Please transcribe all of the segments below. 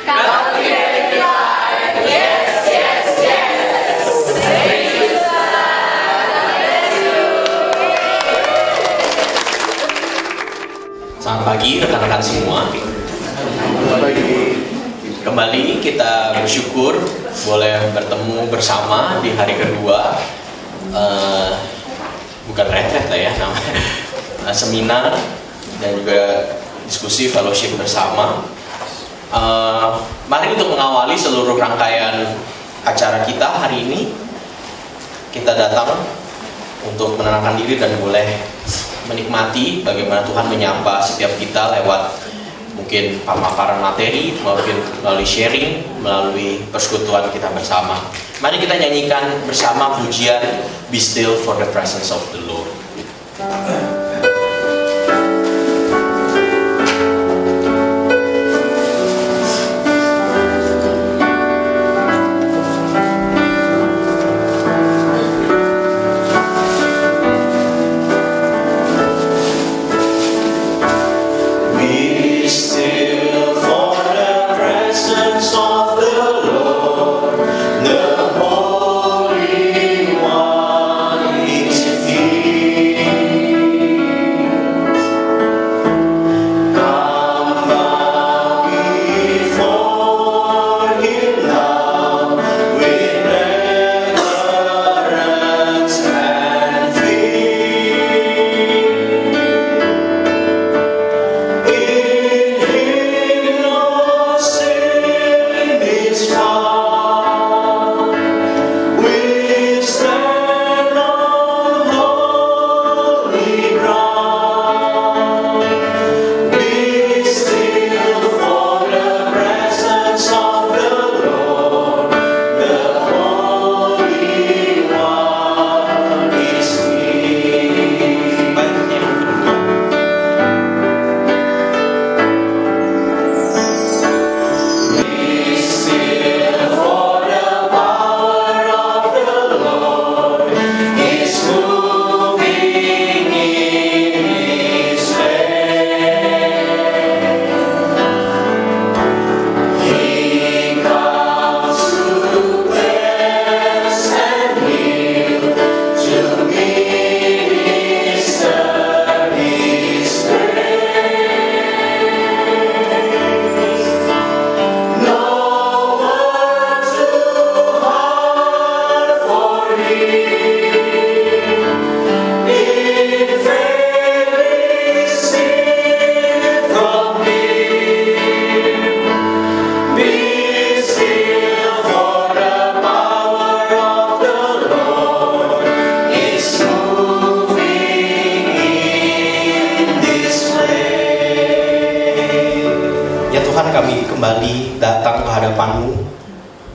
Selamat pagi rekan-rekan semua. Kembali kita bersyukur boleh bertemu bersama di hari kedua, bukan retret lah ya namanya, seminar dan juga diskusi fellowship bersama. Mari untuk mengawali seluruh rangkaian acara kita hari ini, kita datang untuk menenangkan diri dan boleh menikmati bagaimana Tuhan menyapa setiap kita lewat mungkin pemaparan materi, melalui sharing, melalui persekutuan kita bersama. Mari kita nyanyikan bersama pujian Be Still for the Presence of the Lord.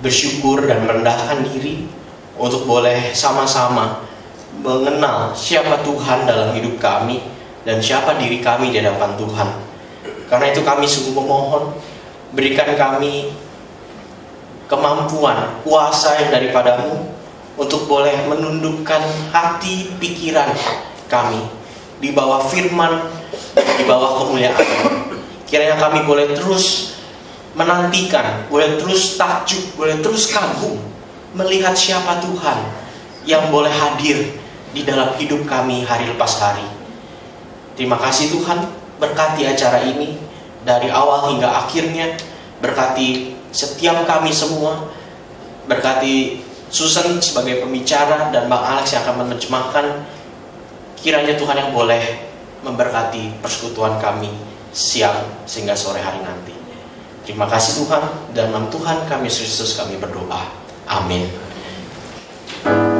Bersyukur dan merendahkan diri untuk boleh sama-sama mengenal siapa Tuhan dalam hidup kami dan siapa diri kami di hadapan Tuhan. Karena itu kami sungguh memohon, berikan kami kemampuan, kuasa yang daripadamu untuk boleh menundukkan hati, pikiran kami di bawah firman, di bawah kemuliaan. Kiranya kami boleh terus menantikan, boleh terus takjub, boleh terus kagum melihat siapa Tuhan yang boleh hadir di dalam hidup kami hari lepas hari. Terima kasih Tuhan, berkati acara ini dari awal hingga akhirnya, berkati setiap kami semua, berkati Susan sebagai pembicara dan Bang Alex yang akan menerjemahkan. Kiranya Tuhan yang boleh memberkati persekutuan kami siang sehingga sore hari nanti. Terima kasih Tuhan, dalam nama Tuhan kami Yesus Kristus kami berdoa. Amin. He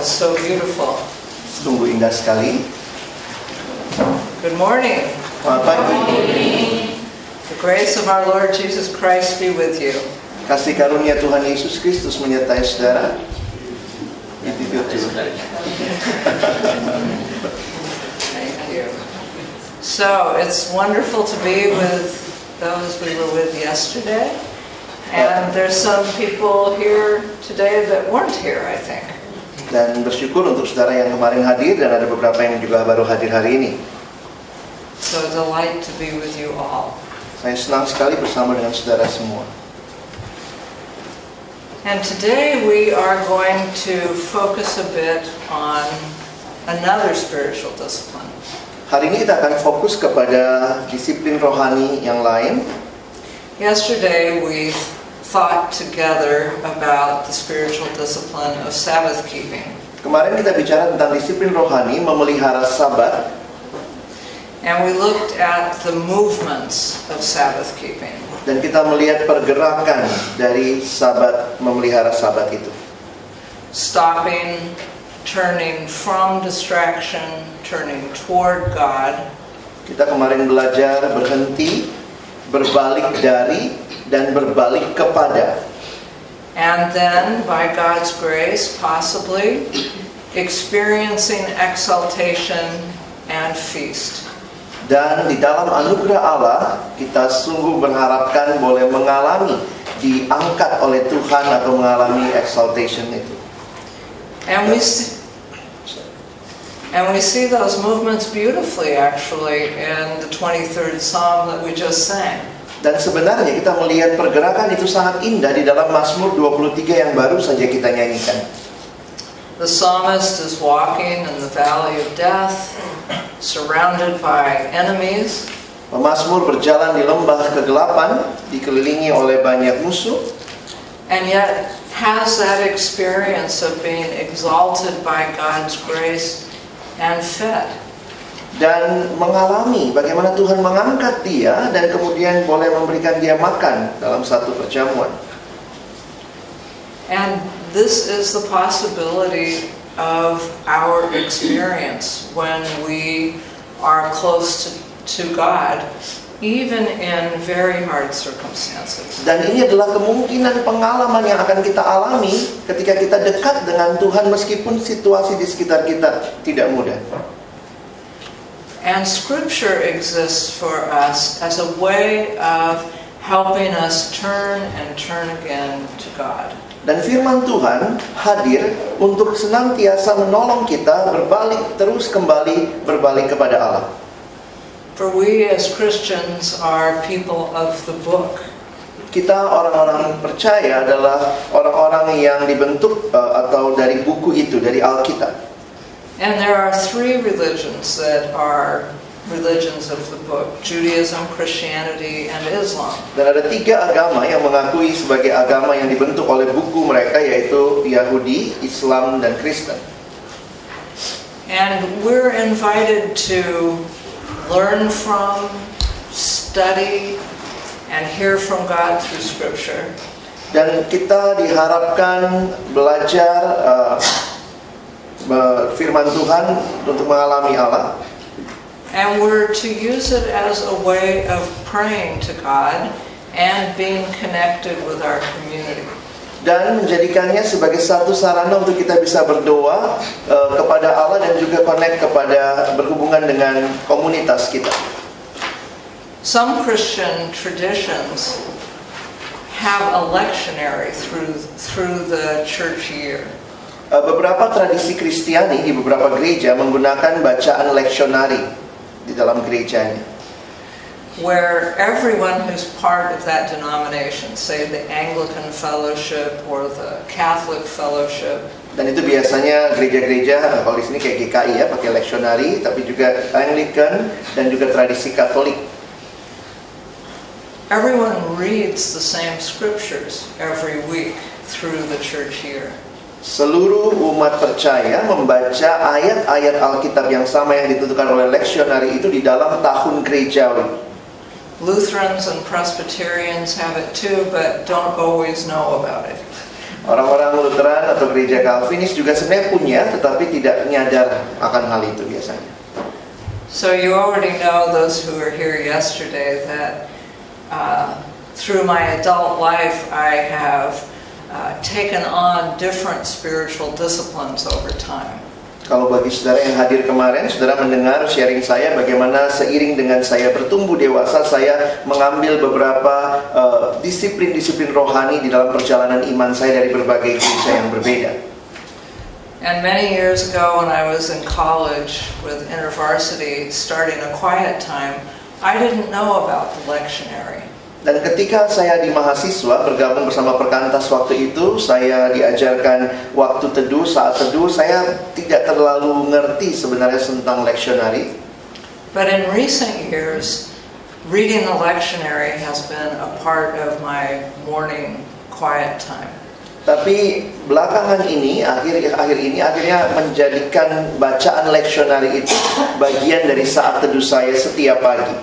it's so beautiful. Sungguh indah sekali. Good morning. Selamat pagi. The grace of our Lord Jesus Christ be with you. Kasih karunia Tuhan Yesus Kristus menyertai saudara. Thank you. So it's wonderful to be with those we were with yesterday. And there's some people here today that weren't here, I think. Dan bersyukur untuk saudara yang kemarin hadir dan ada beberapa yang juga baru hadir hari ini. So a delight to be with you all. Saya senang sekali bersama dengan saudara semua. And today we are going to focus a bit on another spiritual discipline. Hari ini kita akan fokus kepada disiplin rohani yang lain. Yesterday we thought together about the spiritual discipline of Sabbath keeping. Kemarin kita bicara tentang disiplin rohani memelihara Sabat. And we looked at the movements of Sabbath keeping. Dan kita melihat pergerakan dari Sabat, memelihara Sabat itu. Stopping, turning from distraction, turning toward God. Kita kemarin belajar berhenti, berbalik dari, dan berbalik kepada. And then, by God's grace, possibly, experiencing exaltation and feast. Dan di dalam anugerah Allah, kita sungguh berharapkan boleh mengalami, diangkat oleh Tuhan atau mengalami exaltation itu. And we see those movements beautifully, actually, in the 23rd Psalm that we just sang. Dan sebenarnya kita melihat pergerakan itu sangat indah di dalam Mazmur 23 yang baru saja kita nyanyikan. The psalmist is walking in the valley of death, surrounded by enemies. Pemazmur berjalan di lembah kegelapan, dikelilingi oleh banyak musuh. And yet has that experience of being exalted by God's grace and fed. Dan mengalami bagaimana Tuhan mengangkat dia dan kemudian boleh memberikan dia makan dalam satu perjamuan. And this is the possibility of our experience when we are close to God, even in very hard circumstances. Dan ini adalah kemungkinan pengalaman yang akan kita alami ketika kita dekat dengan Tuhan meskipun situasi di sekitar kita tidak mudah. And Scripture exists for us as a way of helping us turn and turn again to God. Dan firman Tuhan hadir untuk senantiasa menolong kita berbalik terus kembali berbalik kepada Allah. For we as Christians are people of the book. Kita orang-orang percaya adalah orang-orang yang dibentuk atau dari buku itu, dari Alkitab. And there are three religions that are religions of the book: Judaism, Christianity, and Islam. Dan ada tiga agama yang mengakui sebagai agama yang dibentuk oleh buku mereka, yaitu Yahudi, Islam, dan Kristen. And we're invited to learn from, study, and hear from God through Scripture. Dan kita diharapkan belajar firman Tuhan untuk mengalami Allah. And we're to use it as a way of praying to God and being connected with our community. Dan menjadikannya sebagai satu sarana untuk kita bisa berdoa kepada Allah dan juga connect kepada berhubungan dengan komunitas kita. Some Christian traditions have a lectionary through the church year. Beberapa tradisi Kristiani di beberapa gereja menggunakan bacaan leksionari di dalam gerejanya. Where everyone who's part of that denomination, say the Anglican Fellowship or the Catholic Fellowship. Dan itu biasanya gereja-gereja, kalau di sini kayak GKI ya, pakai leksionari, tapi juga Anglican dan juga tradisi Katolik. Everyone reads the same scriptures every week through the church year. Seluruh umat percaya membaca ayat-ayat Alkitab yang sama yang ditentukan oleh leksionari itu di dalam tahun gerejawi. Lutherans and Presbyterians have it too, but don't always know about it. Orang-orang Lutheran atau gereja Calvinis juga sebenarnya punya, tetapi tidak nyadar akan hal itu biasanya. So you already know, those who were here yesterday, that through my adult life I have taken on different spiritual disciplines over time. Kalau bagi saudara yang hadir kemarin, saudara mendengar sharing saya bagaimana seiring dengan saya bertumbuh dewasa, saya mengambil beberapa disiplin-disiplin rohani di dalam perjalanan iman saya dari berbagai gereja yang berbeda. And many years ago when I was in college with InterVarsity, starting a quiet time, I didn't know about the lectionary. Dan ketika saya di mahasiswa bergabung bersama Perkantas waktu itu, saya diajarkan waktu teduh, saat teduh. Saya tidak terlalu ngerti sebenarnya tentang lectionary. But in recent years, reading the lectionary has been a part of my morning quiet time. Tapi belakangan ini, akhir ini akhirnya menjadikan bacaan lectionary itu bagian dari saat teduh saya setiap pagi.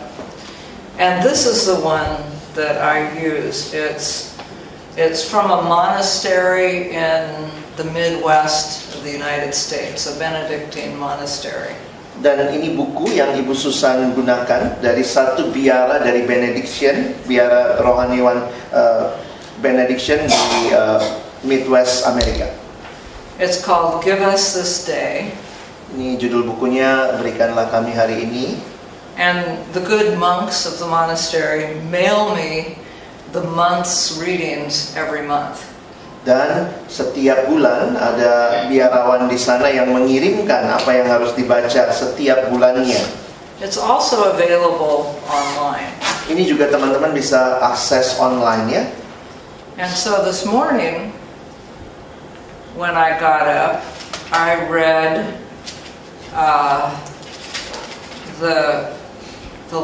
And this is the one that I use. It's from a monastery in the Midwest of the United States, a Benedictine monastery. Dan ini buku yang Ibu Susan gunakan dari satu biara dari Benediction, biara rohaniwan Benediction di Midwest Amerika. It's called Give Us This Day. Ini judul bukunya, Berikanlah Kami Hari Ini. And the good monks of the monastery mail me the month's readings every month. Dan setiap bulan ada biarawan di sana yang mengirimkan apa yang harus dibaca setiap bulannya. It's also available online. Ini juga teman-teman bisa akses online ya. And so this morning, when I got up, I read the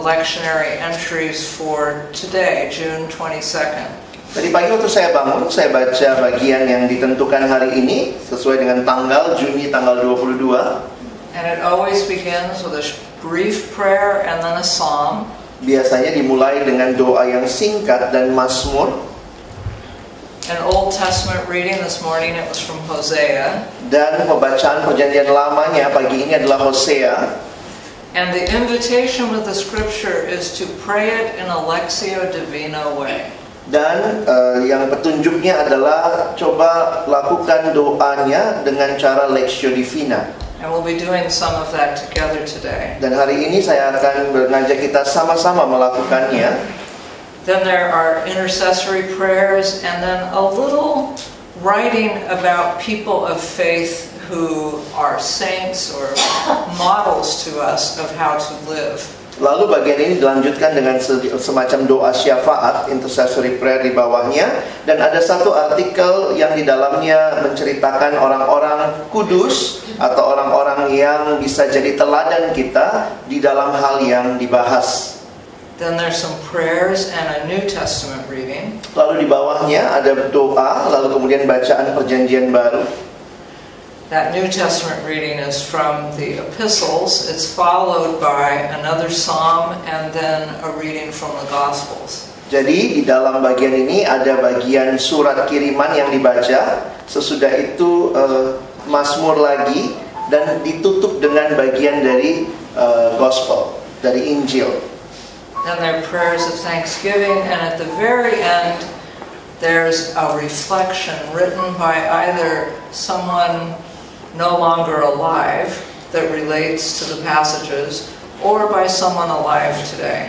lectionary entries for today, June 22nd. Tadi pagi waktu saya bangun, saya baca bagian yang ditentukan hari ini sesuai dengan tanggal Juni tanggal 22. And it always begins with a brief prayer and then a psalm. Biasanya dimulai dengan doa yang singkat dan mazmur. An Old Testament reading this morning, it was from Hosea. Dan pembacaan perjanjian lamanya pagi ini adalah Hosea. And the invitation with the scripture is to pray it in a Lectio Divina way. Dan yang petunjuknya adalah coba lakukan doanya dengan cara Lectio Divina. And we'll be doing some of that together today. Dan hari ini saya akan mengajak kita sama-sama melakukannya. Then there are intercessory prayers and then a little writing about people of faith who are saints or models to us of how to live. Lalu bagian ini dilanjutkan dengan semacam doa syafaat, intercessory prayer di bawahnya. Dan ada satu artikel yang di dalamnya menceritakan orang-orang kudus atau orang-orang yang bisa jadi teladan kita di dalam hal yang dibahas. Then there's some prayers and a New Testament reading. Lalu di bawahnya ada doa, lalu kemudian bacaan perjanjian baru. That New Testament reading is from the epistles. It's followed by another psalm and then a reading from the Gospels. Jadi di dalam bagian ini ada bagian surat kiriman yang dibaca, sesudah itu mazmur lagi, dan ditutup dengan bagian dari Gospel, dari Injil. Then there are prayers of thanksgiving, and at the very end there's a reflection written by either someone no longer alive that relates to the passages, or by someone alive today.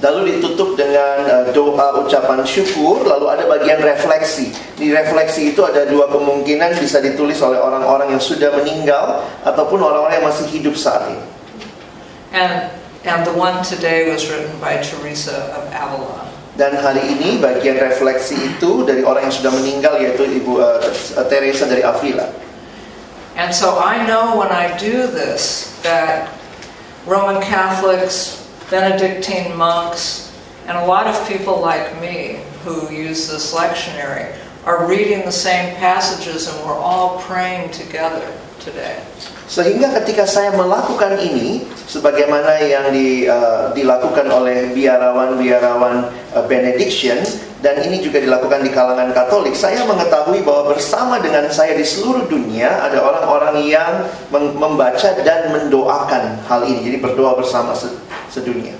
Lalu ditutup dengan doa ucapan syukur, lalu ada bagian refleksi. Di refleksi itu ada dua kemungkinan, bisa ditulis oleh orang-orang yang sudah meninggal ataupun orang-orang yang masih hidup saat ini. And the one today was written by Teresa of Avila. Dan hari ini bagian refleksi itu dari orang yang sudah meninggal, yaitu Ibu Teresa dari Avila. And so I know when I do this that Roman Catholics, Benedictine monks, and a lot of people like me who use this lectionary are reading the same passages and we're all praying together today. Sehingga ketika saya melakukan ini, sebagaimana yang dilakukan oleh biarawan-biarawan Benediction, dan ini juga dilakukan di kalangan Katolik, saya mengetahui bahwa bersama dengan saya di seluruh dunia ada orang-orang yang membaca dan mendoakan hal ini. Jadi berdoa bersama sedunia.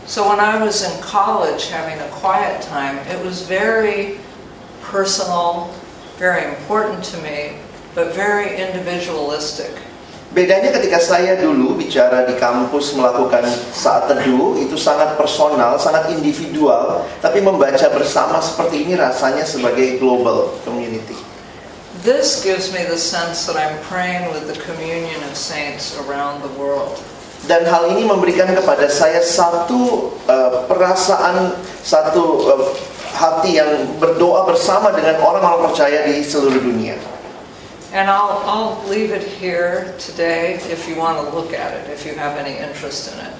So when I was in college having a quiet time, it was very personal, very important to me, but very individualistic. Bedanya ketika saya dulu bicara di kampus melakukan saat teduh, itu sangat personal, sangat individual, tapi membaca bersama seperti ini rasanya sebagai global community. This gives me the sense that I'm praying with the communion of saints around the world. Dan hal ini memberikan kepada saya satu perasaan, satu hati yang berdoa bersama dengan orang-orang percaya di seluruh dunia. And I'll leave it here today if you want to look at it, if you have any interest in it.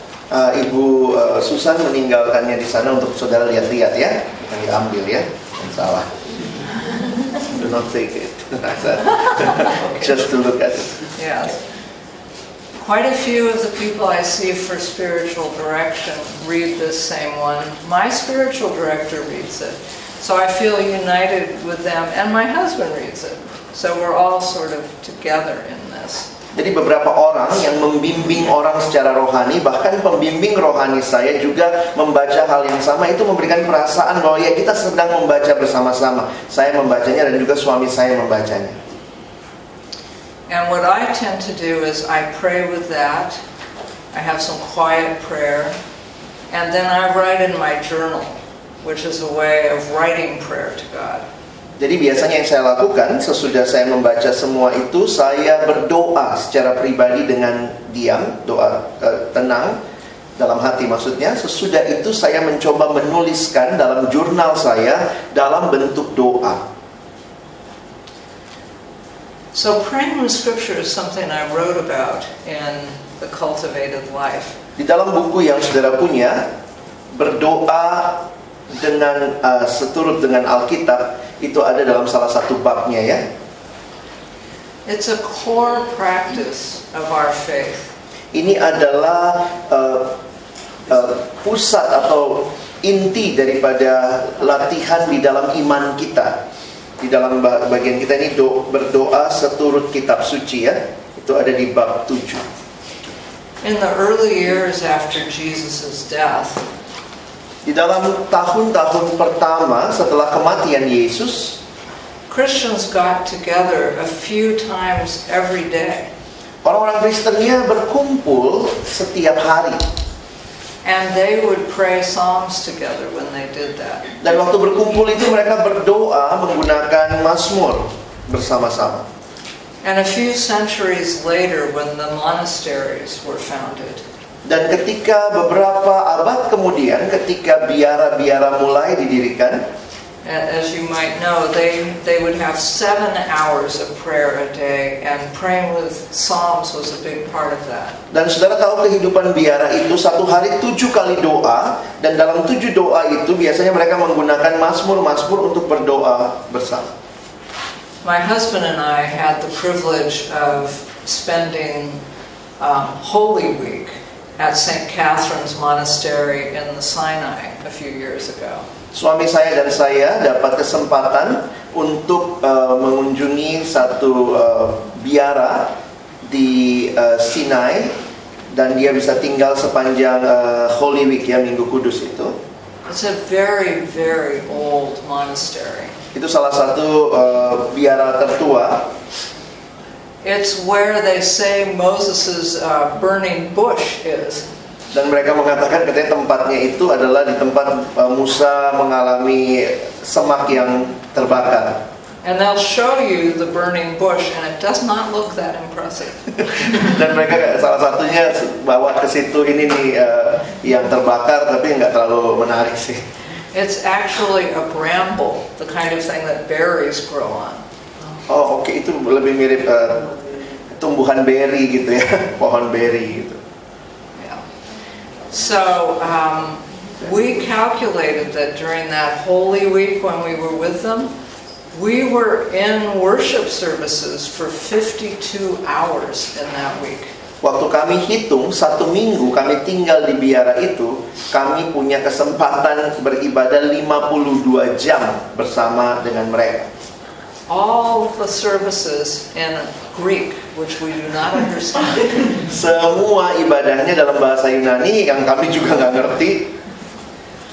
Ibu Susan meninggalkannya di sana untuk saudara lihat-lihat ya, bukan diambil ya, salah. Do not take it. Just to look at it. Yes. Quite a few of the people I see for spiritual direction read this same one. My spiritual director reads it. So I feel united with them, and my husband reads it. So we're all sort of together in this. Jadi beberapa orang yang membimbing orang secara rohani, bahkan pembimbing rohani saya juga membaca hal yang sama, itu memberikan perasaan bahwa ya kita sedang membaca bersama-sama. Saya membacanya dan juga suami saya membacanya. And what I tend to do is I pray with that. I have some quiet prayer, and then I write in my journal, which is a way of writing prayer to God. Jadi biasanya yang saya lakukan sesudah saya membaca semua itu, saya berdoa secara pribadi dengan diam, doa tenang dalam hati maksudnya. Sesudah itu saya mencoba menuliskan dalam jurnal saya dalam bentuk doa. So praying with Scripture is something I wrote about in The Cultivated Life. Di dalam buku yang saudara punya, berdoa dengan seturut dengan Alkitab, itu ada dalam salah satu babnya ya. It's a core practice of our faith. Ini adalah pusat atau inti daripada latihan di dalam iman kita. Di dalam bagian kita ini berdoa seturut kitab suci ya. Itu ada di bab 7. In the early years after Jesus' death, di dalam tahun-tahun pertama setelah kematian Yesus, Christians got together a few times every day. Orang-orang Kristennya berkumpul setiap hari. And they would pray psalms together when they did that. Dan waktu berkumpul itu mereka berdoa menggunakan Mazmur bersama-sama. And a few centuries later, when the monasteries were founded, dan ketika beberapa abad kemudian, ketika biara-biara mulai didirikan, as you might know, they would have 7 hours of prayer a day, and praying with psalms was a big part of that. Dan saudara tahu kehidupan biara itu satu hari 7 kali doa, dan dalam 7 doa itu biasanya mereka menggunakan Mazmur-Mazmur untuk berdoa bersama. My husband and I had the privilege of spending Holy Week at St. Catherine's Monastery in the Sinai a few years ago. Suami saya dan saya dapat kesempatan untuk mengunjungi satu biara di Sinai, dan dia bisa tinggal sepanjang Holy Week ya, Minggu Kudus itu. It's a very, very old monastery. Itu salah satu biara tertua. It's where they say Moses' burning bush is. Dan mereka mengatakan katanya tempatnya itu adalah di tempat Musa mengalami semak yang terbakar. And they'll show you the burning bush, and it does not look that impressive. Dan mereka salah satunya bawa ke situ ini nih yang terbakar, tapi nggak terlalu menarik sih. It's actually a bramble, the kind of thing that berries grow on. Oh oke, itu lebih mirip tumbuhan beri gitu ya, pohon beri gitu. Yeah. So we calculated that during that Holy Week when we were with them, we were in worship services for 52 hours in that week. waktu kami hitung 1 minggu kami tinggal di biara itu, kami punya kesempatan beribadah 52 jam bersama dengan mereka. All the services in Greek, which we do not understand. Semua ibadahnya dalam bahasa Yunani yang kami juga nggak ngerti.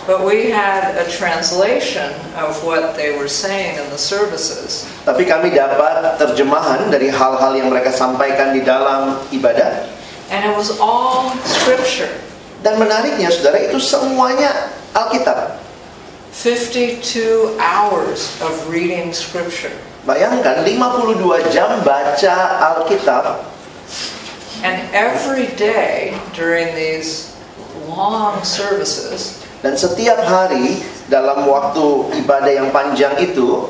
But we had a translation of what they were saying in the services. Tapi kami dapat terjemahan dari hal-hal yang mereka sampaikan di dalam ibadah. And it was all scripture. Dan menariknya saudara, itu semuanya Alkitab. 52 hours of reading scripture. Bayangkan 52 jam baca Alkitab. And every day during these long services, Dan setiap hari dalam waktu ibadah yang panjang itu,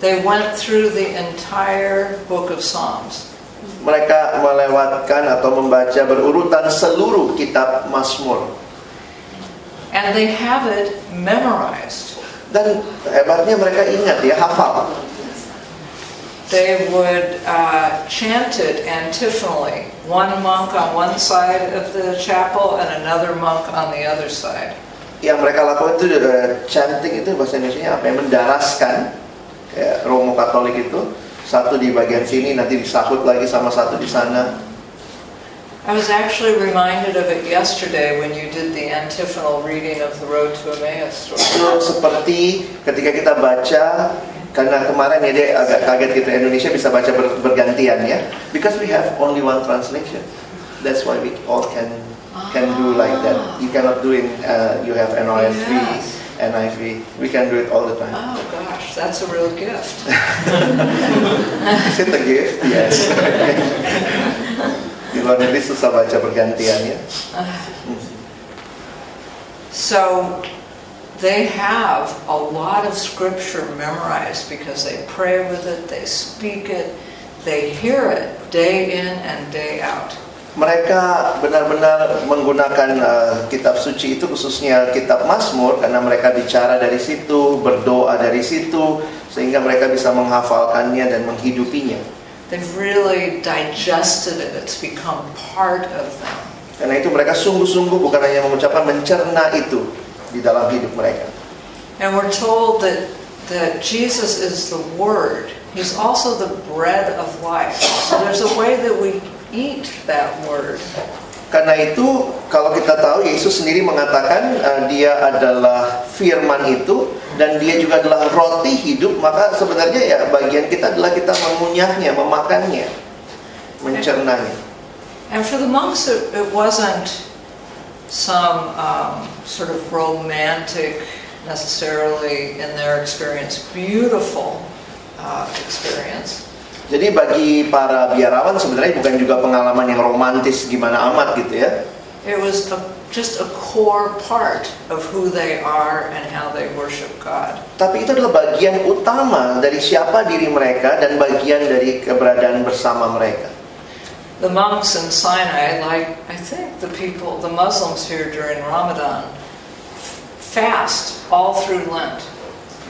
they went through the entire book of Psalms. mereka melewatkan atau membaca berurutan seluruh kitab Mazmur. And they have it memorized. Dan hebatnya mereka ingat ya, hafal. They would chant it antiphonally. One monk on one side of the chapel and another monk on the other side. Yang mereka lakukan itu chanting, itu bahasa Indonesianya apa ya, mendaraskan, kayak Romo Katolik itu, satu di bagian sini nanti disahut lagi sama satu di sana. I was actually reminded of it yesterday when you did the antiphonal reading of the Road to Emmaus story. Itu seperti ketika kita baca, karena kemarin ya dia agak kaget gitu, Indonesia bisa baca bergantian ya, because we have only one translation. That's why we all can do like that. You cannot do it. You have NRSV, Yes. NIV. We can do it all the time. Oh gosh, that's a real gift. Is it a gift? Yes. Di luar negeri susah baca bergantian ya. So they have a lot of scripture memorized because they pray with it, they speak it, they hear it day in and day out. Mereka benar-benar menggunakan kitab suci itu, khususnya kitab Mazmur, karena mereka bicara dari situ, berdoa dari situ, sehingga mereka bisa menghafalkannya dan menghidupinya. They've really digested it, it's become part of them. Karena itu mereka sungguh-sungguh bukan hanya mengucapkan, mencerna itu di dalam hidup mereka. And we're told that Jesus is the Word. He's also the bread of life. So there's a way that we eat that Word. Karena itu kalau kita tahu Yesus sendiri mengatakan dia adalah firman itu dan dia juga adalah roti hidup, maka sebenarnya ya bagian kita adalah kita mengunyahnya, memakannya, mencernanya. And for the monks it wasn't some sort of romantic necessarily in their experience, beautiful experience. Jadi bagi para biarawan sebenarnya bukan juga pengalaman yang romantis gimana amat gitu ya. It was just a core part of who they are and how they worship God. Tapi itu adalah bagian utama dari siapa diri mereka dan bagian dari keberadaan bersama mereka. The monks in Sinai, like I think the Muslims here during Ramadan, fast all through Lent.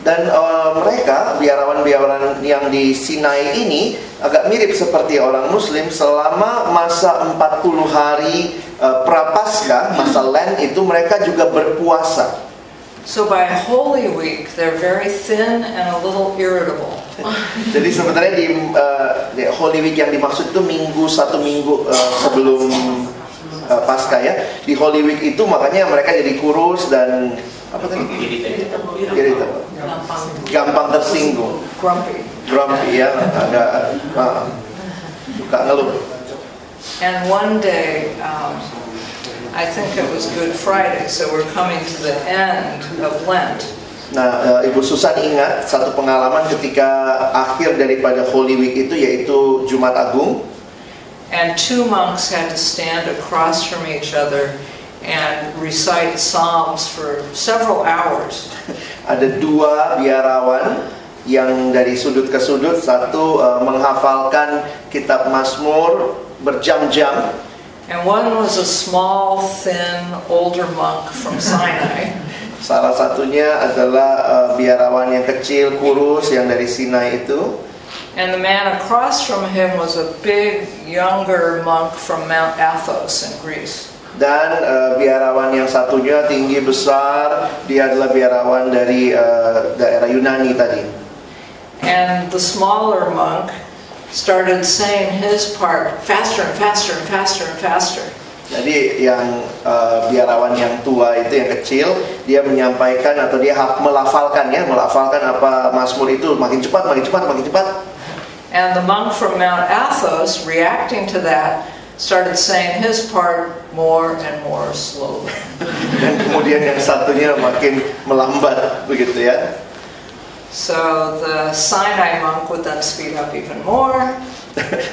Dan mereka, biarawan-biarawan yang di Sinai ini agak mirip seperti orang Muslim. Selama masa 40 hari Prapaskah, masa Lent itu mereka juga berpuasa. So by Holy Week, they're very thin and a little irritable. Jadi sebenarnya di Holy Week yang dimaksud itu satu minggu sebelum Paskah ya. Di Holy Week itu makanya mereka jadi kurus dan apa tadi? Irritable. Gampang tersinggung. Grumpy ya, agak suka ngeluh. And one day, I think it was Good Friday, so we're coming to the end of Lent. Nah, Ibu Susan ingat satu pengalaman ketika akhir daripada Holy Week itu, yaitu Jumat Agung. And two monks had to stand across from each other and recite psalms for several hours. Ada dua biarawan yang dari sudut ke sudut, satu menghafalkan kitab Mazmur berjam-jam. And one was a small, thin, older monk from Sinai. Salah satunya adalah biarawan yang kecil, kurus, yang dari Sinai itu. And the man across from him was a big, younger monk from Mount Athos in Greece. Dan biarawan yang satunya tinggi besar, dia adalah biarawan dari daerah Yunani tadi. And the smaller monk started saying his part faster and faster and faster and faster. Jadi yang biarawan yang tua itu yang kecil, dia menyampaikan atau dia melafalkan apa Mazmur itu makin cepat, makin cepat, makin cepat. And the monk from Mount Athos, reacting to that, started saying his part more and more slowly. Dan kemudian yang satunya makin melambat begitu ya. So the Sinai monk would then speed up even more.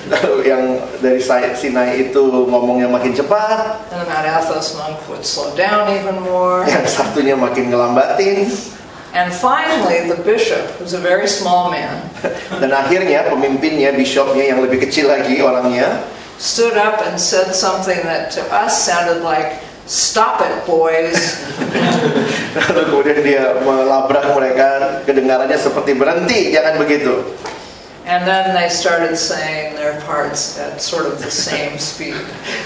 Lalu yang dari Sinai itu ngomongnya makin cepat. And the Mount Athos monk would slow down even more. Yang satunya makin ngelambatin. And finally, the bishop, who's a very small man, dan akhirnya pemimpinnya, bishopnya yang lebih kecil lagi orangnya, stood up and said something that to us sounded like, "Stop it, boys." Lalu kemudian dia melabrak mereka, kedengarannya seperti berhenti, jangan begitu. And then they started saying their parts at sort of the same speed.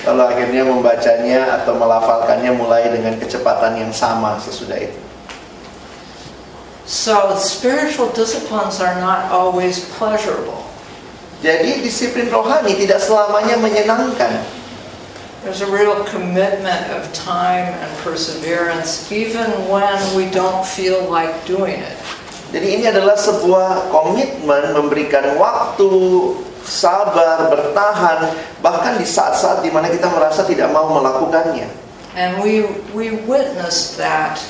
Lalu akhirnya membacanya atau melafalkannya mulai dengan kecepatan yang sama sesudah itu. So spiritual disciplines are not always pleasurable. Jadi disiplin rohani tidak selamanya menyenangkan. There's a real commitment of time and perseverance even when we don't feel like doing it. Jadi ini adalah sebuah komitmen memberikan waktu, sabar, bertahan, bahkan di saat-saat di mana kita merasa tidak mau melakukannya. And we witnessed that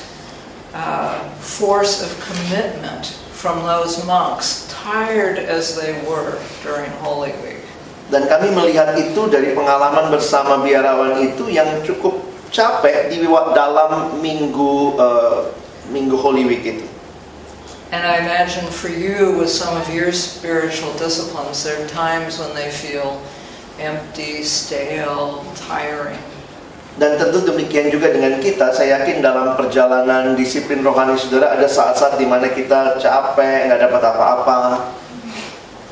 force of commitment from those monks, tired as they were during Holy Week. Dan kami melihat itu dari pengalaman bersama biarawan itu yang cukup capek di dalam minggu Holy Week itu. And I imagine for you, with some of your spiritual disciplines, there are times when they feel empty, stale, tiring. Dan tentu demikian juga dengan kita. Saya yakin dalam perjalanan disiplin rohani saudara ada saat-saat di mana kita capek, nggak dapat apa-apa.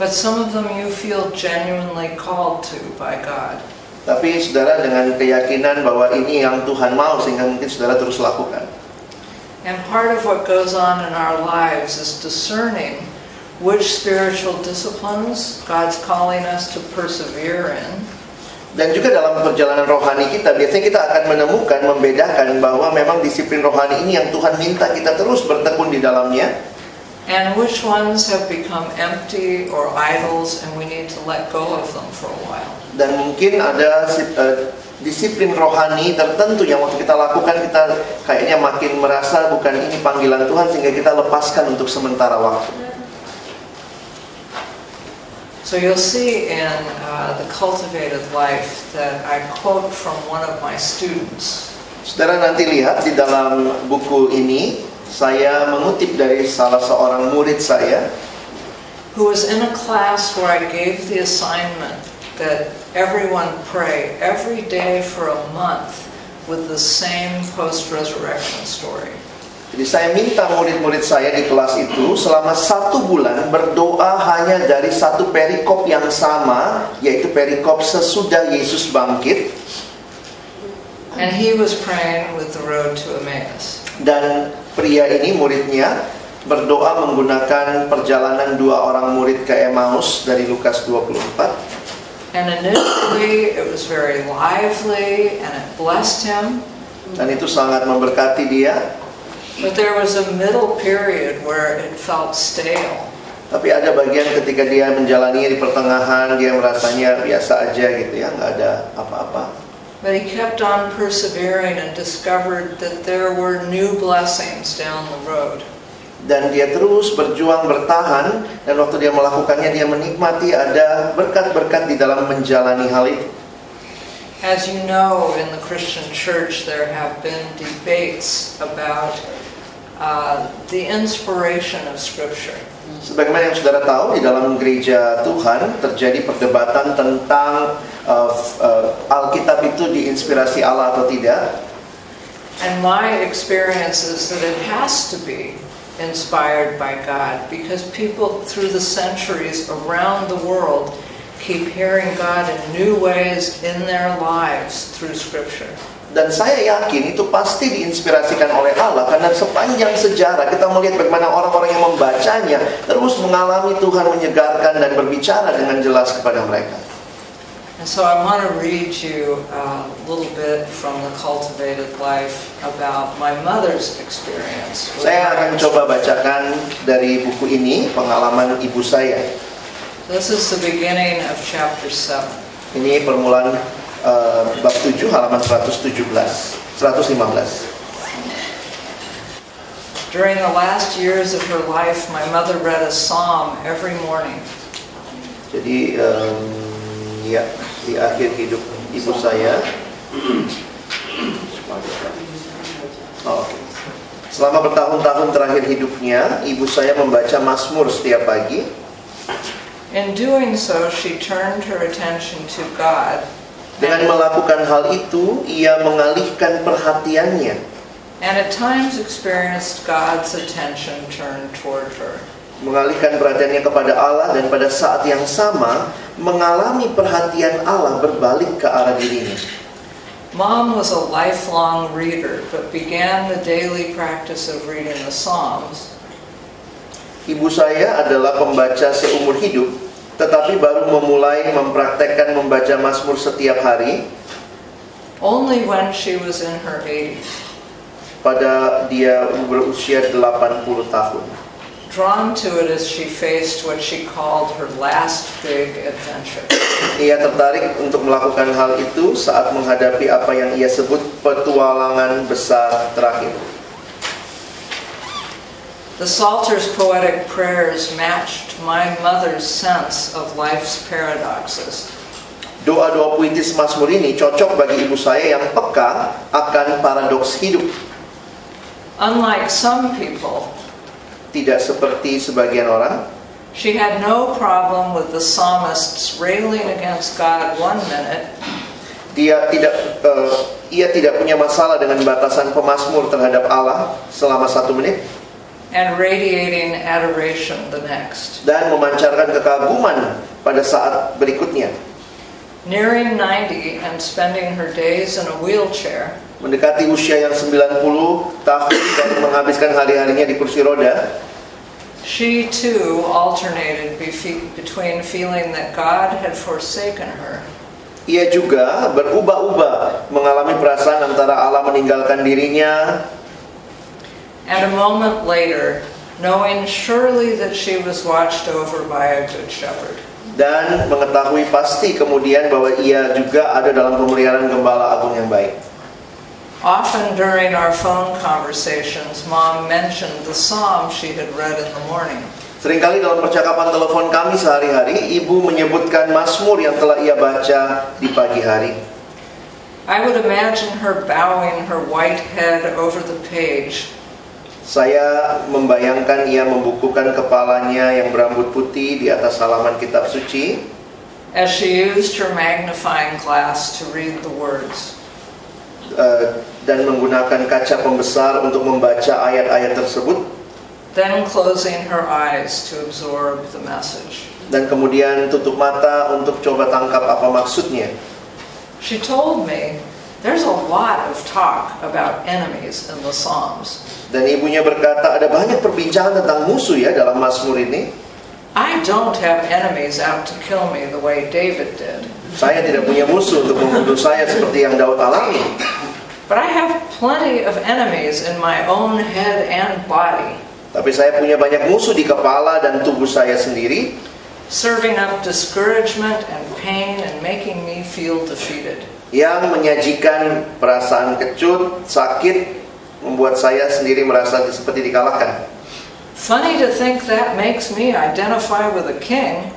But some of them you feel genuinely called to by God. Tapi saudara dengan keyakinan bahwa ini yang Tuhan mau, sehingga mungkin saudara terus lakukan. And part of what goes on in our lives is discerning which spiritual disciplines God's calling us to persevere in. Dan juga dalam perjalanan rohani kita, biasanya kita akan menemukan, membedakan bahwa memang disiplin rohani ini yang Tuhan minta kita terus bertekun di dalamnya. And which ones have become empty or idols and we need to let go of them for a while. Dan mungkin ada disiplin rohani tertentu yang waktu kita lakukan kita kayaknya makin merasa bukan ini panggilan Tuhan, sehingga kita lepaskan untuk sementara waktu. So you'll see in the Cultivated Life that I quote from one of my students. Saudara nanti lihat di dalam buku ini, saya mengutip dari salah seorang murid saya, who was in a class where I gave the assignment that everyone pray every day for a month with the same post-resurrection story. Jadi saya minta murid-murid saya di kelas itu selama 1 bulan berdoa hanya dari satu perikop yang sama, yaitu perikop sesudah Yesus bangkit. And he was praying with the road to Emmaus. Dan pria ini muridnya berdoa menggunakan perjalanan 2 orang murid ke Emmaus dari Lukas 24. And initially it was very lively and it blessed him. Dan itu sangat memberkati dia. But there was a middle period where it felt stale. Tapi ada bagian ketika dia menjalaninya di pertengahan, dia merasanya biasa aja gitu ya, nggak ada apa-apa. But he kept on persevering and discovered that there were new blessings down the road. Dan dia terus berjuang bertahan, dan waktu dia melakukannya dia menikmati ada berkat-berkat di dalam menjalani hal itu. As you know, in the Christian church there have been debates about the inspiration of Scripture. Sebagaimana yang saudara tahu, di dalam gereja Tuhan terjadi perdebatan tentang Alkitab itu diinspirasi Allah atau tidak. And my experience is that it has to be inspired by God, because people through the centuries around the world keep hearing God in new ways in their lives through Scripture. Dan saya yakin itu pasti diinspirasikan oleh Allah, karena sepanjang sejarah kita melihat bagaimana orang-orang yang membacanya terus mengalami Tuhan menyegarkan dan berbicara dengan jelas kepada mereka. And so I want to read you a little bit from the Cultivated Life about my mother's experience. Saya akan coba bacakan dari buku ini, pengalaman ibu saya. This is the beginning of chapter 7. Ini permulaan bab 7 halaman 115. During the last years of her life, my mother read a psalm every morning. Jadi ya, di akhir hidup ibu saya. Selama bertahun-tahun terakhir hidupnya, ibu saya membaca Mazmur setiap pagi. In doing so, she turned her attention to God. Dengan melakukan hal itu, ia mengalihkan perhatiannya. And at times experienced God's attention turned toward her. Mengalihkan perhatiannya kepada Allah, dan pada saat yang sama mengalami perhatian Allah berbalik ke arah dirinya. Mom was a lifelong reader, but began the daily practice of reading the Psalms. Ibu saya adalah pembaca seumur hidup, tetapi baru memulai mempraktekkan membaca Mazmur setiap hari only when she was in her 80s. Pada dia berusia 80 tahun. Drawn to it as she faced what she called her last big adventure. Ia tertarik untuk melakukan hal itu saat menghadapi apa yang ia sebut petualangan besar terakhir. The Psalter's poetic prayers matched my mother's sense of life's paradoxes. Doa-doa puitis Mazmur ini cocok bagi ibu saya yang peka akan paradoks hidup. Unlike some people, tidak seperti sebagian orang, she had no problem with the psalmists railing against God one minute. Ia tidak punya masalah dengan batasan pemazmur terhadap Allah selama 1 menit. And radiating adoration the next. Dan memancarkan kekaguman pada saat berikutnya. Nearing 90 and spending her days in a wheelchair. Mendekati usia yang 90 tahun dan menghabiskan hari-harinya di kursi roda. She too alternated between feeling that God had forsaken her. Ia juga berubah-ubah mengalami perasaan antara Allah meninggalkan dirinya. And a moment later, knowing surely that she was watched over by a good shepherd. Dan mengetahui pasti kemudian bahwa ia juga ada dalam pemeliharaan gembala agung yang baik. Often during our phone conversations, Mom mentioned the psalm she had read in the morning. Seringkali dalam percakapan telepon kami sehari-hari, ibu menyebutkan Mazmur yang telah ia baca di pagi hari. I would imagine her bowing her white head over the page. Saya membayangkan ia membukukan kepalanya yang berambut putih di atas halaman kitab suci. As she used her magnifying glass to read the words. Dan menggunakan kaca pembesar untuk membaca ayat-ayat tersebut. Then closing her eyes to absorb the message. Dan kemudian tutup mata untuk coba tangkap apa maksudnya. She told me, there's a lot of talk about enemies in the Psalms. Dan ibunya berkata, ada banyak perbincangan tentang musuh ya dalam Mazmur ini. I don't have enemies out to kill me the way David did. Saya tidak punya musuh untuk membunuh saya seperti yang Daud alami. But I have plenty of enemies in my own head and body. Tapi saya punya banyak musuh di kepala dan tubuh saya sendiri. Serving up discouragement and pain and making me feel defeated. Yang menyajikan perasaan kecut, sakit, membuat saya sendiri merasa seperti dikalahkan. Funny to think that makes me identify with a king.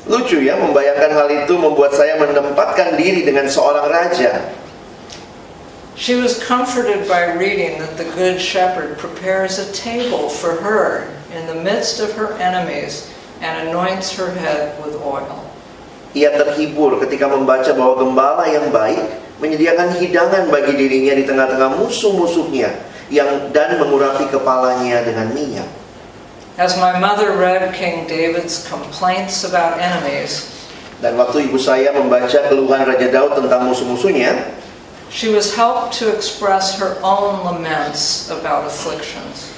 Lucu ya, membayangkan hal itu membuat saya menempatkan diri dengan seorang raja. She was comforted by reading that the Good Shepherd prepares a table for her in the midst of her enemies and anoints her head with oil. Ia terhibur ketika membaca bahwa gembala yang baik menyediakan hidangan bagi dirinya di tengah-tengah musuh-musuhnya dan mengurapi kepalanya dengan minyak. As my mother read King David's complaints about enemies, Dan waktu ibu saya membaca keluhan Raja Daud tentang musuh-musuhnya, she was helped to express her own laments about afflictions.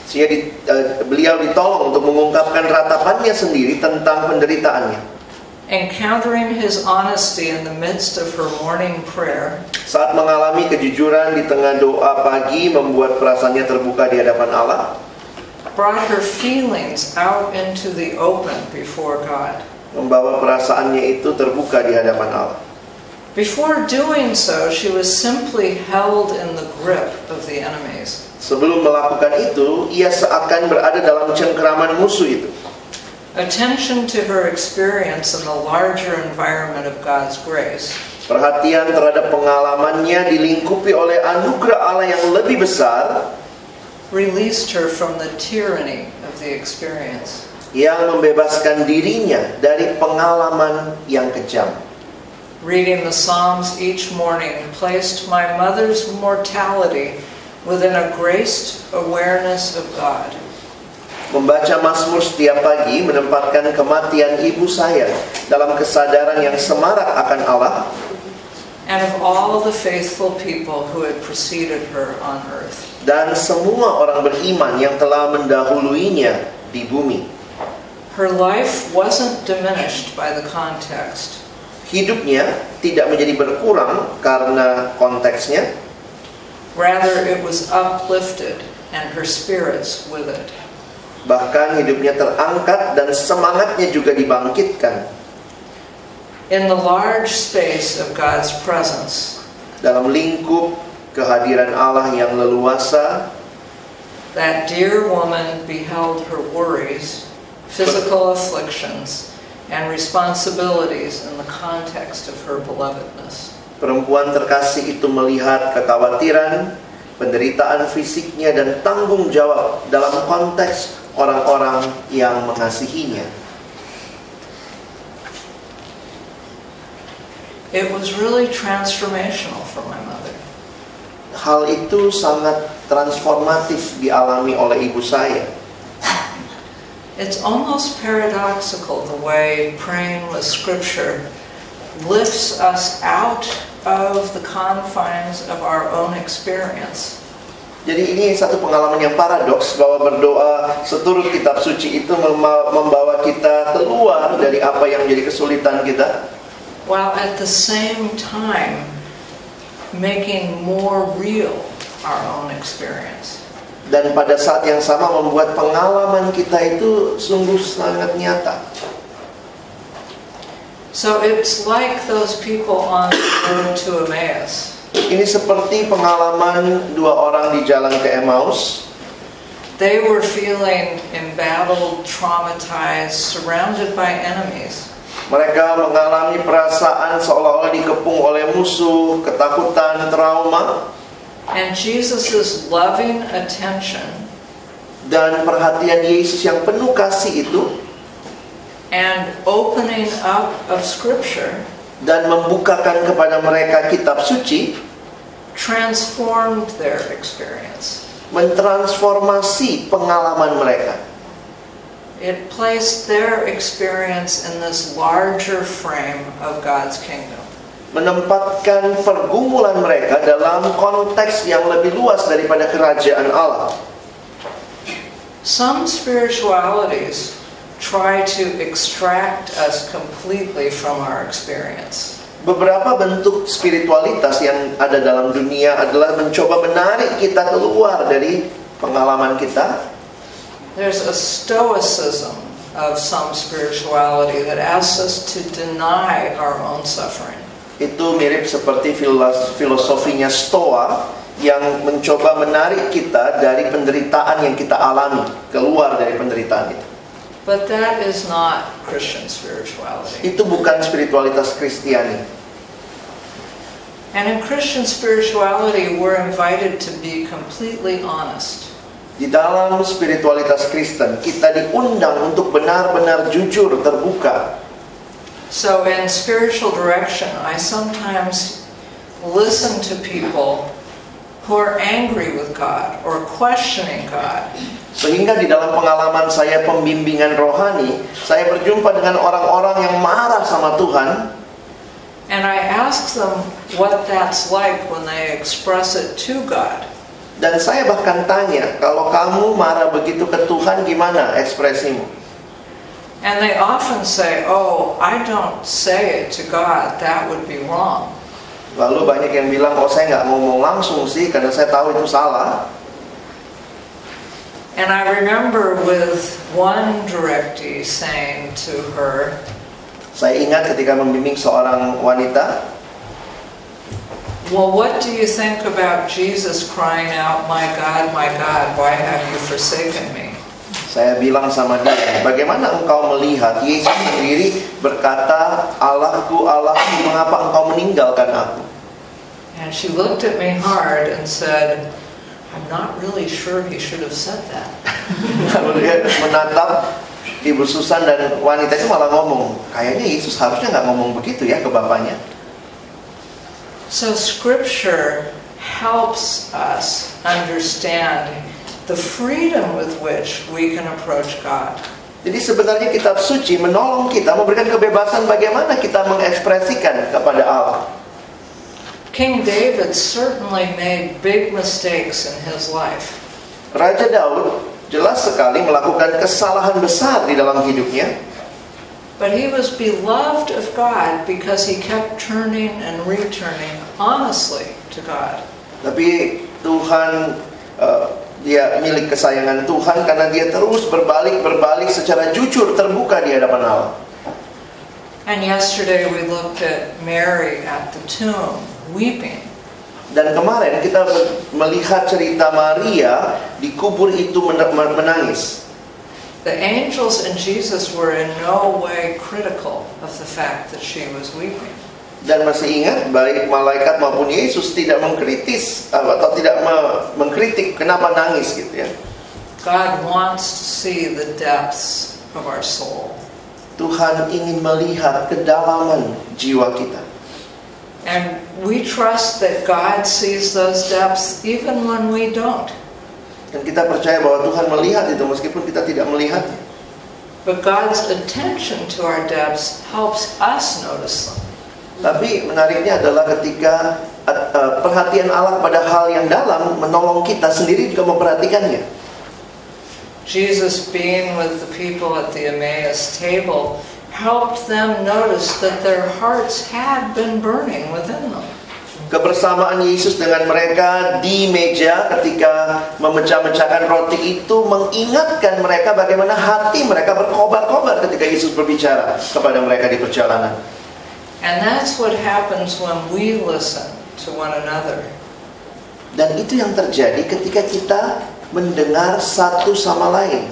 Beliau ditolong untuk mengungkapkan ratapannya sendiri tentang penderitaannya. Encountering his honesty in the midst of her morning prayer, Saat mengalami kejujuran di tengah doa pagi, membuat perasaannya terbuka di hadapan Allah, brought her feelings out into the open before God. membawa perasaannya itu terbuka di hadapan Allah. Before doing so, she was simply held in the grip of the enemies. Sebelum melakukan itu, ia seakan berada dalam cengkeraman musuh itu. Attention to her experience in the larger environment of God's grace Perhatian terhadap pengalamannya dilingkupi oleh anugerah Allah yang lebih besar, released her from the tyranny of the experience. yang membebaskan dirinya dari pengalaman yang kejam. Reading the Psalms each morning placed my mother's mortality within a graced awareness of God. Membaca Mazmur setiap pagi menempatkan kematian ibu saya dalam kesadaran yang semarak akan Allah And of all the faithful people who had preceded her on earth. dan semua orang beriman yang telah mendahuluinya di bumi. Her life wasn't diminished by the context. Hidupnya tidak menjadi berkurang karena konteksnya, Rather, it was uplifted and her spirits with it. bahkan hidupnya terangkat dan semangatnya juga dibangkitkan. In the large space of God's presence, Dalam lingkup kehadiran Allah yang leluasa, that dear woman beheld her worries, physical afflictions, and responsibilities in the context of her belovedness. perempuan terkasih itu melihat kekhawatiran, penderitaan fisiknya dan tanggung jawab dalam konteks orang-orang yang mengasihinya. It was really transformational for my mother. Hal itu sangat transformatif dialami oleh ibu saya. It's almost paradoxical the way praying with Scripture lifts us out of the confines of our own experience. Jadi ini satu pengalaman yang paradoks, bahwa berdoa seturut kitab suci itu membawa kita keluar dari apa yang menjadi kesulitan kita, While at the same time making more real our own experience. dan pada saat yang sama membuat pengalaman kita itu sungguh sangat nyata. So it's like those people on the road to Emmaus. Ini seperti pengalaman dua orang di jalan ke Emmaus. They were feeling embattled, traumatized, surrounded by enemies. Mereka mengalami perasaan seolah-olah dikepung oleh musuh, ketakutan, trauma. And Jesus' loving attention Dan perhatian Yesus yang penuh kasih itu, and opening up of Scripture dan membukakan kepada mereka kitab suci, transformed their experience. mentransformasi pengalaman mereka. It placed their experience in this larger frame of God's kingdom. Menempatkan pergumulan mereka dalam konteks yang lebih luas daripada kerajaan Allah. Some spiritualities try to extract us completely from our experience. Beberapa bentuk spiritualitas yang ada dalam dunia adalah mencoba menarik kita keluar dari pengalaman kita. There's a stoicism of some spirituality that asks us to deny our own suffering. Itu mirip seperti filosofinya Stoa yang mencoba menarik kita dari penderitaan yang kita alami, keluar dari penderitaan itu. But that is not Christian spirituality. Itu bukan spiritualitas Kristiani. And in Christian spirituality, we're invited to be completely honest. Di dalam spiritualitas Kristen, kita diundang untuk benar-benar jujur, terbuka. So in spiritual direction, I sometimes listen to people who are angry with God or questioning God. Sehingga di dalam pengalaman saya pembimbingan rohani, saya berjumpa dengan orang-orang yang marah sama Tuhan. And I ask them what that's like when they express it to God. Dan saya bahkan tanya, kalau kamu marah begitu ke Tuhan, gimana ekspresimu? And they often say, oh, I don't say it to God, that would be wrong. Lalu banyak yang bilang, oh saya nggak ngomong langsung sih, karena saya tahu itu salah. And I remember with one directee saying to her, Saya ingat ketika membimbing seorang wanita, well, what do you think about Jesus crying out, my God, why have you forsaken me? saya bilang sama dia, bagaimana engkau melihat Yesus sendiri berkata, Allahku, Allahku, mengapa engkau meninggalkan aku? And she looked at me hard and said, I'm not really sure he should have said that. Lalu dia menatap Ibu Susan dan wanita itu malah ngomong, kayaknya Yesus harusnya nggak ngomong begitu ya ke bapaknya. So Scripture helps us understand the freedom with which we can approach God. Jadi sebenarnya kitab suci menolong kita, memberikan kebebasan bagaimana kita mengekspresikan kepada Allah. King David certainly made big mistakes in his life. Raja Daud jelas sekali melakukan kesalahan besar di dalam hidupnya. But he was beloved of God because he kept turning and returning honestly to God. Tapi Tuhan, dia milik kesayangan Tuhan karena dia terus berbalik secara jujur, terbuka di hadapan Allah. And yesterday we looked at Mary at the tomb, weeping. Dan kemarin kita melihat cerita Maria di kubur itu menangis. The angels and Jesus were in no way critical of the fact that she was weeping. Dan masih ingat, baik malaikat maupun Yesus tidak mengkritis atau tidak mengkritik kenapa nangis gitu ya. God wants to see the depths of our soul. Tuhan ingin melihat kedalaman jiwa kita. And we trust that God sees those depths even when we don't. Dan kita percaya bahwa Tuhan melihat itu meskipun kita tidak melihatnya. But God's attention to our depths helps us notice them. Tapi menariknya adalah ketika perhatian Allah pada hal yang dalam menolong kita sendiri juga memperhatikannya. Jesus being with the people at the Emmaus table helped them notice that their hearts had been burning within them. Kebersamaan Yesus dengan mereka di meja ketika memecah-mecahkan roti itu mengingatkan mereka bagaimana hati mereka berkobar-kobar ketika Yesus berbicara kepada mereka di perjalanan. And that's what happens when we listen to one another. Dan itu yang terjadi ketika kita mendengar satu sama lain.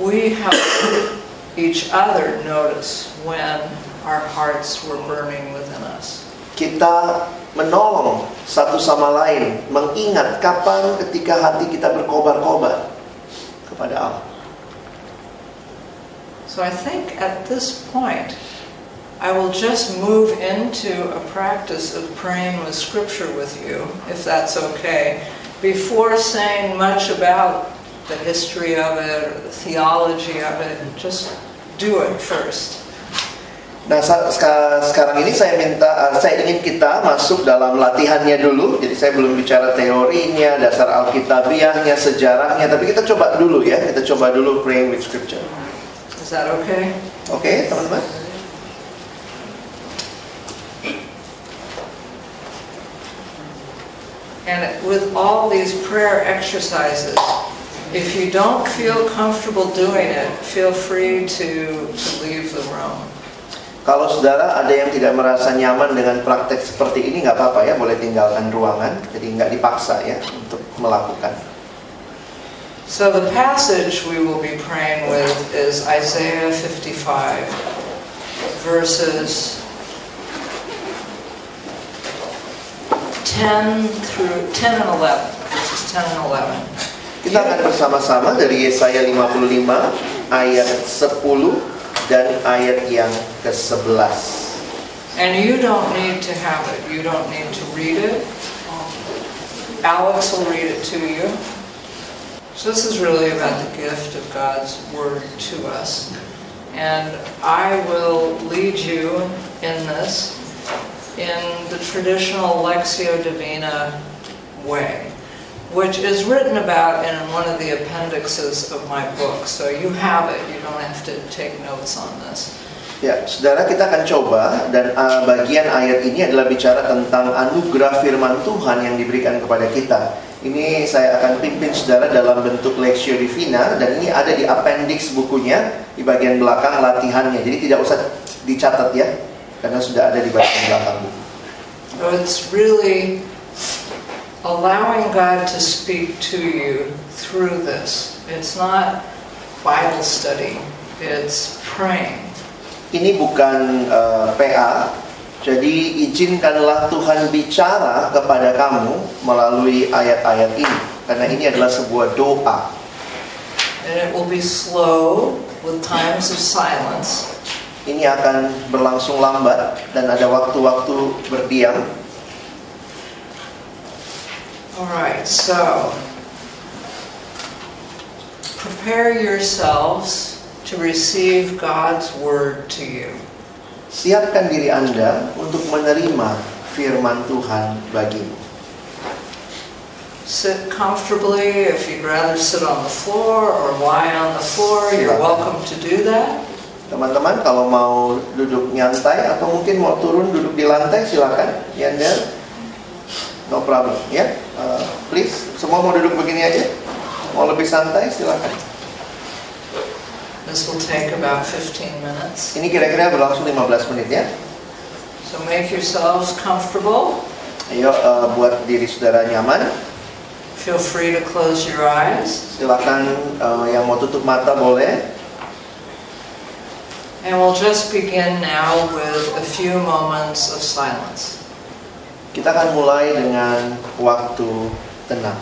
We help each other notice when our hearts were burning within us. Kita menolong satu sama lain, mengingat kapan ketika hati kita berkobar-kobar kepada Allah. So I think at this point, I will just move into a practice of praying with Scripture with you, if that's okay, before saying much about the history of it or the theology of it. Just do it first. Nah, sekarang ini saya ingin kita masuk dalam latihannya dulu. Jadi saya belum bicara teorinya, dasar alkitabiahnya, sejarahnya, tapi kita coba dulu ya. Kita coba dulu praying with Scripture. Is that okay? Oke, teman-teman. And with all these prayer exercises, if you don't feel comfortable doing it, feel free to leave the room. Kalau saudara ada yang tidak merasa nyaman dengan praktek seperti ini, nggak apa-apa ya, boleh tinggalkan ruangan. Jadi nggak dipaksa ya untuk melakukan. So the passage we will be praying with is Isaiah 55, verses 10 and 11. Verses 10 and 11. Kita akan bersama-sama dari Yesaya 55 ayat 10 dan ayat yang ke-11. And you don't need to have it. You don't need to read it. Alex will read it to you. So this is really about the gift of God's Word to us. And I will lead you in this in the traditional Lectio Divina way, which is written about in one of the appendixes of my book. So you have it, you don't have to take notes on this. Ya, saudara, kita akan coba, dan bagian ayat ini adalah bicara tentang anugerah firman Tuhan yang diberikan kepada kita. Ini saya akan pimpin saudara dalam bentuk Lectio Divina, dan ini ada di appendix bukunya, di bagian belakang latihannya. Jadi tidak usah dicatat ya, karena sudah ada di bagian belakang buku. So it's really allowing God to speak to you through this. It's not Bible study, it's praying. Ini bukan PA, jadi izinkanlah Tuhan bicara kepada kamu melalui ayat-ayat ini, karena ini adalah sebuah doa. And it will be slow with times of silence. Ini akan berlangsung lambat dan ada waktu-waktu berdiam. Alright, so prepare yourselves to receive God's Word to you. Siapkan diri Anda untuk menerima firman Tuhan bagimu. Sit comfortably. If you'd rather sit on the floor or lie on the floor, you're welcome to do that. Teman-teman, kalau mau duduk nyantai atau mungkin mau turun duduk di lantai, silakan. Yanda, no problem. Ya, please. Semua mau duduk begini aja. Mau lebih santai, silakan. This will take about 15 minutes. Ini kira-kira berlangsung 15 menit ya. So make yourselves comfortable. Ayo buat diri saudara nyaman. Feel free to close your eyes. Silakan yang mau tutup mata boleh. And we'll just begin now with a few moments of silence. Kita akan mulai dengan waktu tenang.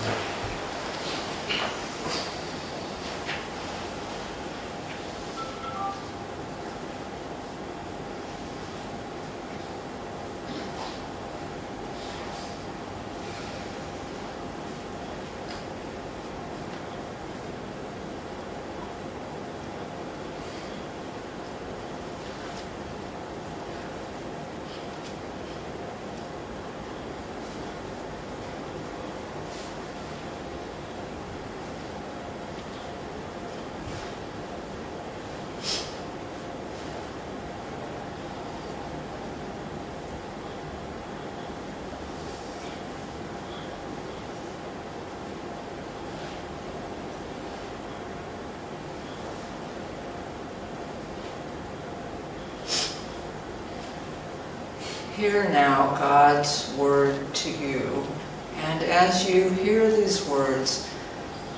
Hear now God's Word to you, and as you hear these words,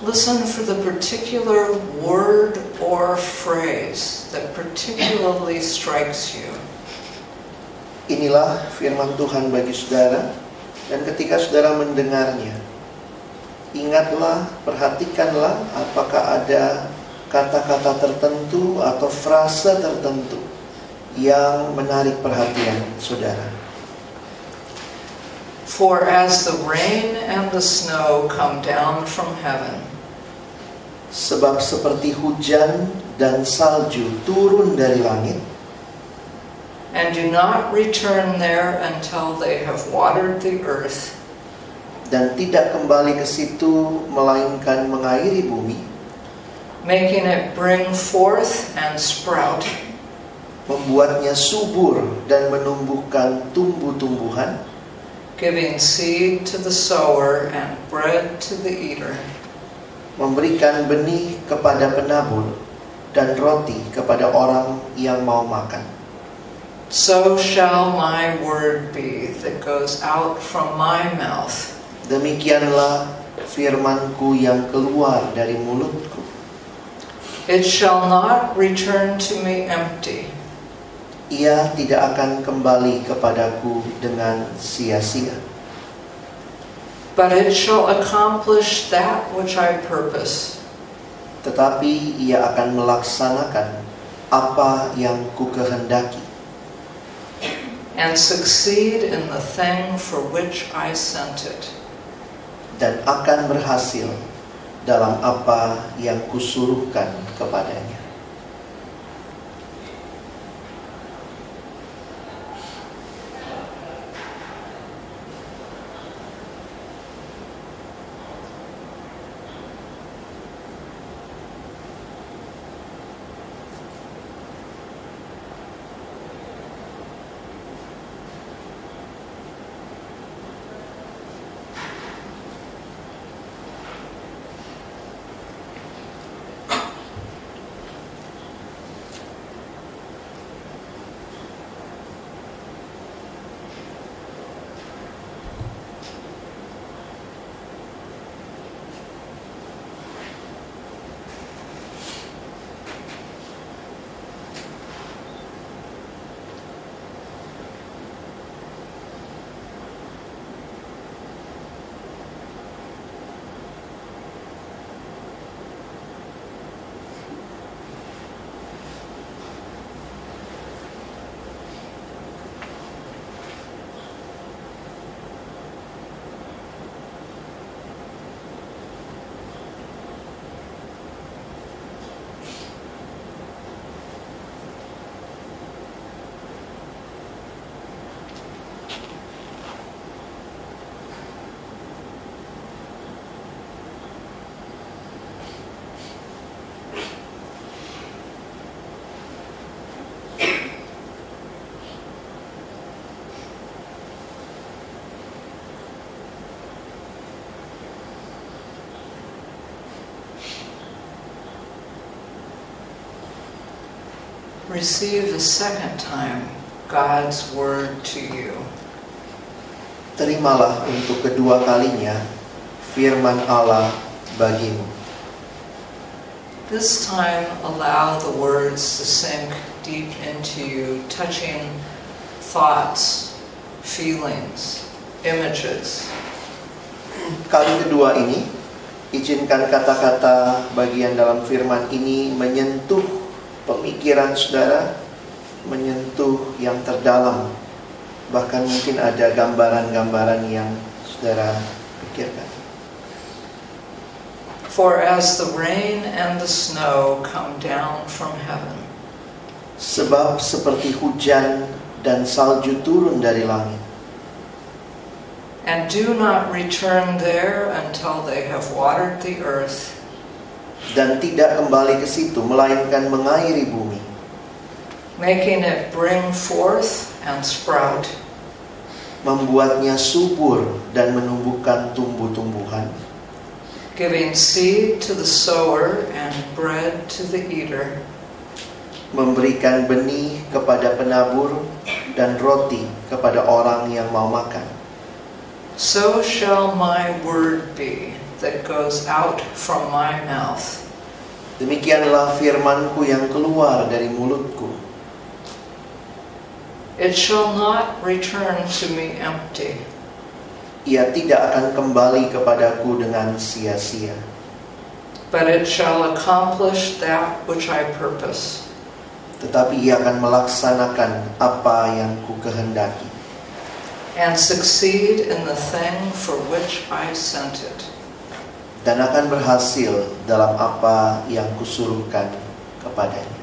listen for the particular word or phrase that particularly strikes you. Inilah firman Tuhan bagi saudara, dan ketika saudara mendengarnya, ingatlah, perhatikanlah apakah ada kata-kata tertentu atau frase tertentu yang menarik perhatian saudara. For as the rain and the snow come down from heaven, sebab seperti hujan dan salju turun dari langit, and do not return there until they have watered the earth, dan tidak kembali ke situ melainkan mengairi bumi, making it bring forth and sprout, membuatnya subur dan menumbuhkan tumbuh-tumbuhan, giving seed to the sower and bread to the eater, memberikan benih kepada penabur dan roti kepada orang yang mau makan. So shall my word be that goes out from my mouth. Demikianlah firmanku yang keluar dari mulutku. It shall not return to me empty, Ia tidak akan kembali kepadaku dengan sia-sia, but it shall accomplish that which I purpose, tetapi ia akan melaksanakan apa yang kukehendaki, and succeed in the thing for which I sent it. dan akan berhasil dalam apa yang kusuruhkan kepadanya. Receive the second time God's word to you. Terimalah untuk kedua kalinya firman Allah bagimu. This time allow the words to sink deep into you, touching thoughts, feelings, images. Kali kedua ini, izinkan kata-kata bagian dalam firman ini menyentuh pemikiran saudara, menyentuh yang terdalam. Bahkan mungkin ada gambaran-gambaran yang saudara pikirkan. For as the rain and the snow come down from heaven, Sebab seperti hujan dan salju turun dari langit, and do not return there until they have watered the earth, dan tidak kembali ke situ, melainkan mengairi bumi, making it bring forth and sprout, membuatnya subur dan menumbuhkan tumbuh-tumbuhan, giving seed to the sower and bread to the eater, memberikan benih kepada penabur dan roti kepada orang yang mau makan. so shall my word be that goes out from my mouth. Demikianlah firmanku yang keluar dari mulutku. It shall not return to me empty, Ia tidak akan kembali kepadaku dengan sia-sia, but it shall accomplish that which I purpose, tetapi ia akan melaksanakan apa yang ku kehendaki, and succeed in the thing for which I sent it. dan akan berhasil dalam apa yang kusuruhkan kepadanya.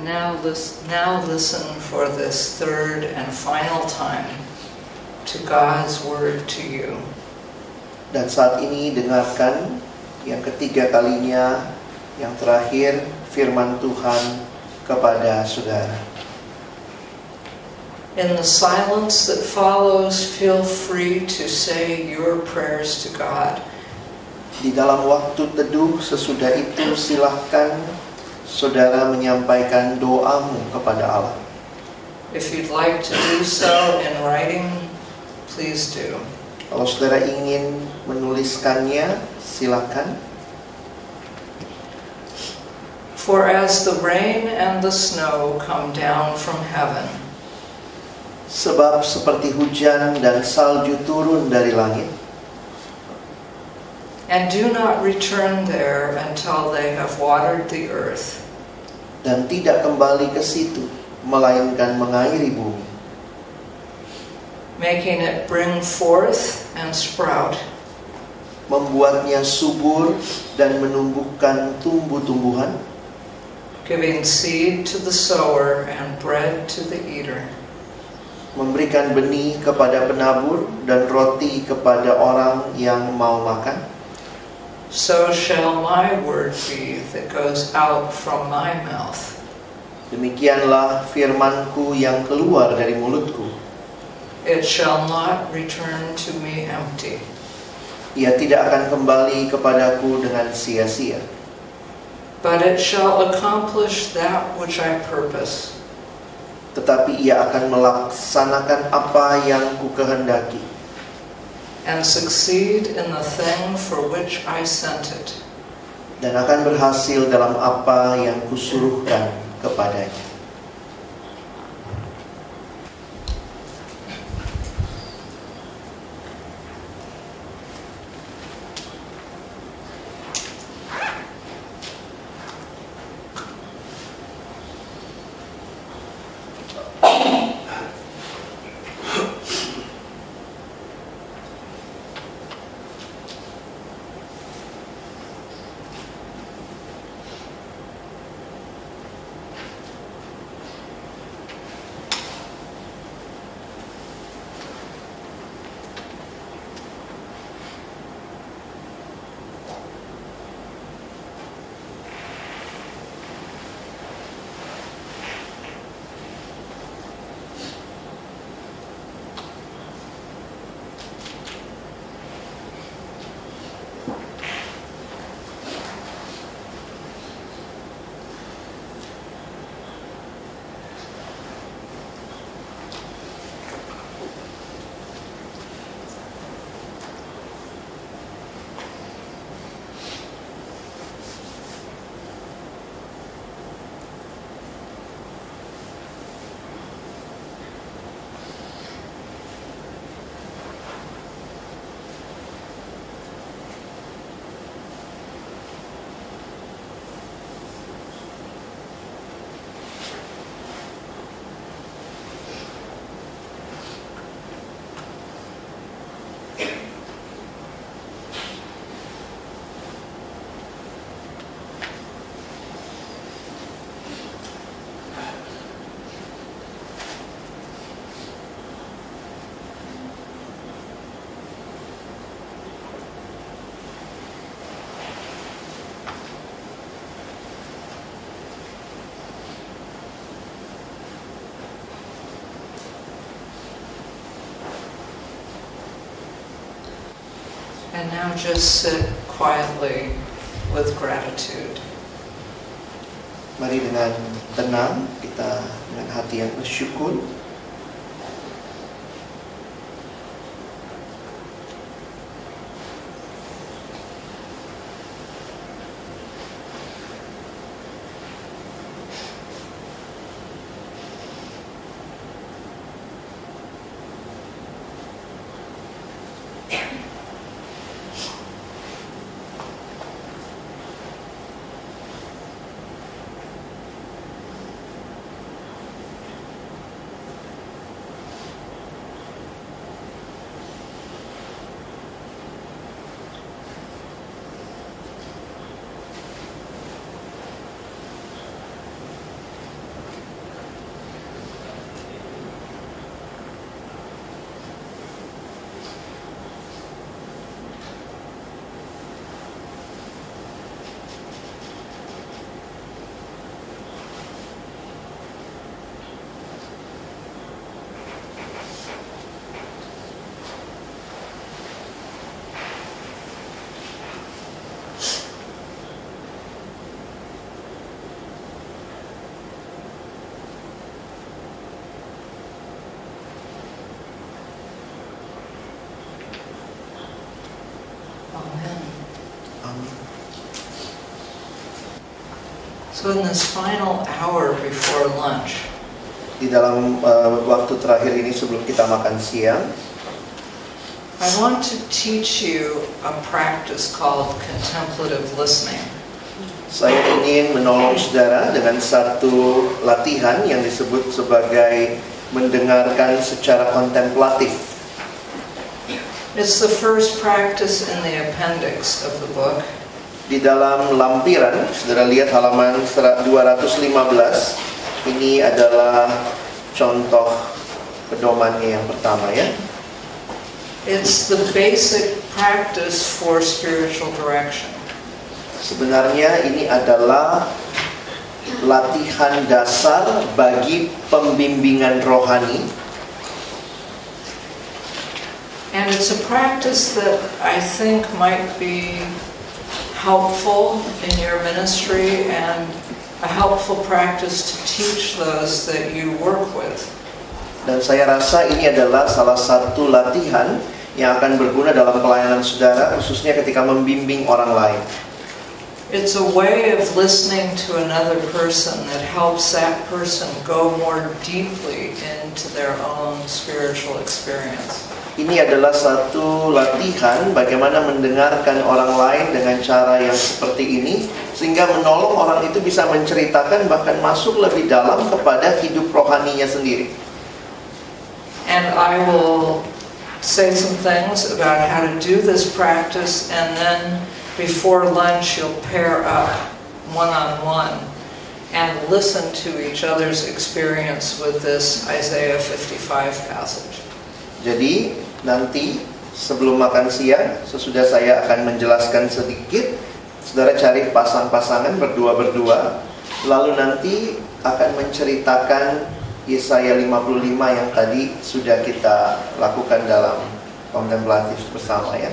And now listen for this third and final time to God's word to you. Dan saat ini dengarkan yang ketiga kalinya, yang terakhir, firman Tuhan kepada saudara. In the silence that follows, feel free to say your prayers to God. Di dalam waktu teduh sesudah itu, silahkan saudara menyampaikan doamu kepada Allah. If you'd like to do so in writing, please do. Kalau saudara ingin menuliskannya, silakan. For as the rain and the snow come down from heaven, Sebab seperti hujan dan salju turun dari langit, and do not return there until they have watered the earth, dan tidak kembali ke situ, melainkan mengairi bumi, making it bring forth and sprout, membuatnya subur dan menumbuhkan tumbuh-tumbuhan, giving seed to the sower and bread to the eater. memberikan benih kepada penabur dan roti kepada orang yang mau makan. So shall my word be that goes out from my mouth. Demikianlah firmanku yang keluar dari mulutku. It shall not return to me empty, Ia tidak akan kembali kepadaku dengan sia-sia, but it shall accomplish that which I purpose, tetapi ia akan melaksanakan apa yang kukehendaki, and succeed in the thing for which I sent it. dan akan berhasil dalam apa yang kusuruhkan kepadanya. And now just sit quietly with gratitude. Mari dengan tenang kita dengan hati yang bersyukur. So in this final hour before lunch, Di dalam waktu terakhir ini sebelum kita makan siang, I want to teach you a practice called contemplative listening. saya ingin menolong saudara dengan satu latihan yang disebut sebagai mendengarkan secara kontemplatif. It's the first practice in the appendix of the book. Di dalam lampiran, saudara lihat halaman 215, ini adalah contoh pedomannya yang pertama ya. It's the basic practice for spiritual direction. Sebenarnya ini adalah latihan dasar bagi pembimbingan rohani. And it's a practice that I think might be helpful in your ministry and a helpful practice to teach those that you work with. Dan saya rasa ini adalah salah satu latihan yang akan berguna dalam pelayanan saudara, khususnya ketika membimbing orang lain. It's a way of listening to another person that helps that person go more deeply into their own spiritual experience. Ini adalah satu latihan bagaimana mendengarkan orang lain dengan cara yang seperti ini, sehingga menolong orang itu bisa menceritakan bahkan masuk lebih dalam kepada hidup rohaninya sendiri. And I will say some things about how to do this practice, and then before lunch you'll pair up one-on-one and listen to each other's experience with this Isaiah 55 passage. Jadi nanti sebelum makan siang, sesudah saya akan menjelaskan sedikit, saudara cari pasang-pasangan berdua-berdua, lalu nanti akan menceritakan Yesaya 55 yang tadi sudah kita lakukan dalam kontemplatif bersama ya.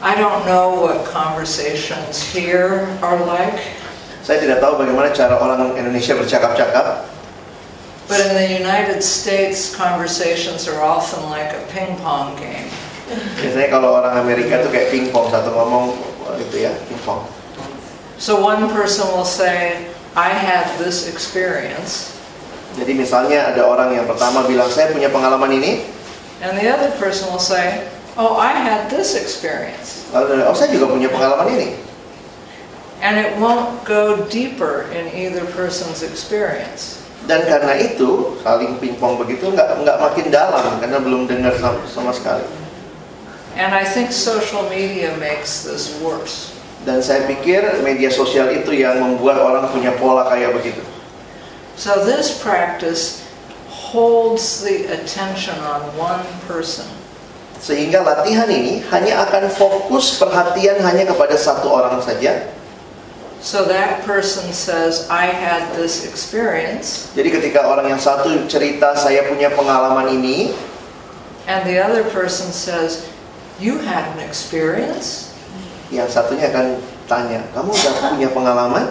I don't know what conversations here are like, Saya tidak tahu bagaimana cara orang Indonesia bercakap-cakap, but in the United States conversations are often like a ping pong game. biasanya kalau orang Amerika tuh kayak pingpong, satu ngomong gitu ya, pingpong. So one person will say, I had this experience, Jadi misalnya ada orang yang pertama bilang saya punya pengalaman ini, and the other person will say, oh, I had this experience. lalu oh saya juga punya pengalaman ini. And it won't go deeper in either person's experience. Dan karena itu saling pingpong begitu nggak makin dalam karena belum dengar sama sekali. And I think social media makes this worse. Dan saya pikir media sosial itu yang membuat orang punya pola kayak begitu. So this practice holds the attention on one person. Sehingga latihan ini hanya akan fokus perhatian hanya kepada satu orang saja. So that person says, I had this experience. Jadi ketika orang yang satu cerita saya punya pengalaman ini, And the other person says, you had an experience? yang satunya akan tanya, kamu udah punya pengalaman?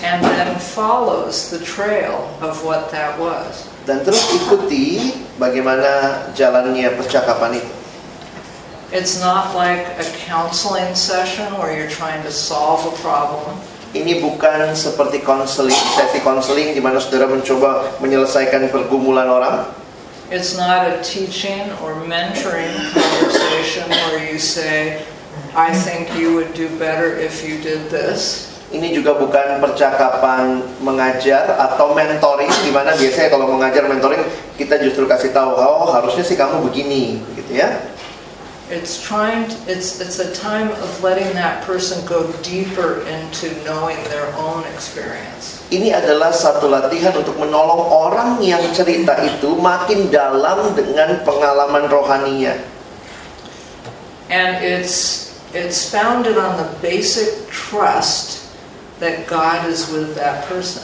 And then follows the trail of what that was. Dan terus ikuti bagaimana jalannya percakapan itu. It's not like a counseling session where you're trying to solve a problem. Ini bukan seperti sesi konseling di mana saudara mencoba menyelesaikan pergumulan orang. It's not a teaching or mentoring conversation where you say, I think you would do better if you did this. Ini juga bukan percakapan mengajar atau mentoring di mana biasanya kalau mengajar mentoring kita justru kasih tahu, oh harusnya sih kamu begini, gitu ya. It's a time of letting that person go deeper into knowing their own experience. Ini adalah satu latihan untuk menolong orang yang cerita itu makin dalam dengan pengalaman rohaninya. And it's founded on the basic trust that God is with that person.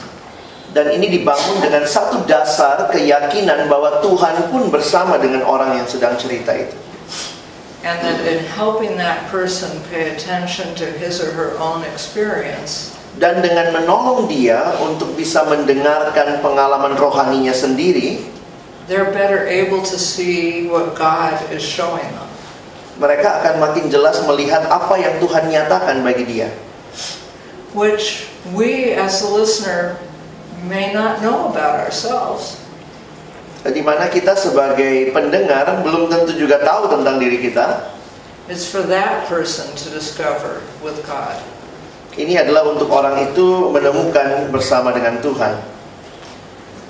Dan ini dibangun dengan satu dasar keyakinan bahwa Tuhan pun bersama dengan orang yang sedang cerita itu. And that in helping that person pay attention to his or her own experience, Dan dengan menolong dia untuk bisa mendengarkan pengalaman rohaninya sendiri, they're better able to see what God is showing them. mereka akan makin jelas melihat apa yang Tuhan nyatakan bagi dia. which we as a listener may not know about ourselves. Di mana kita sebagai pendengar belum tentu juga tahu tentang diri kita. It's for that person to discover with God. Ini adalah untuk orang itu menemukan bersama dengan Tuhan.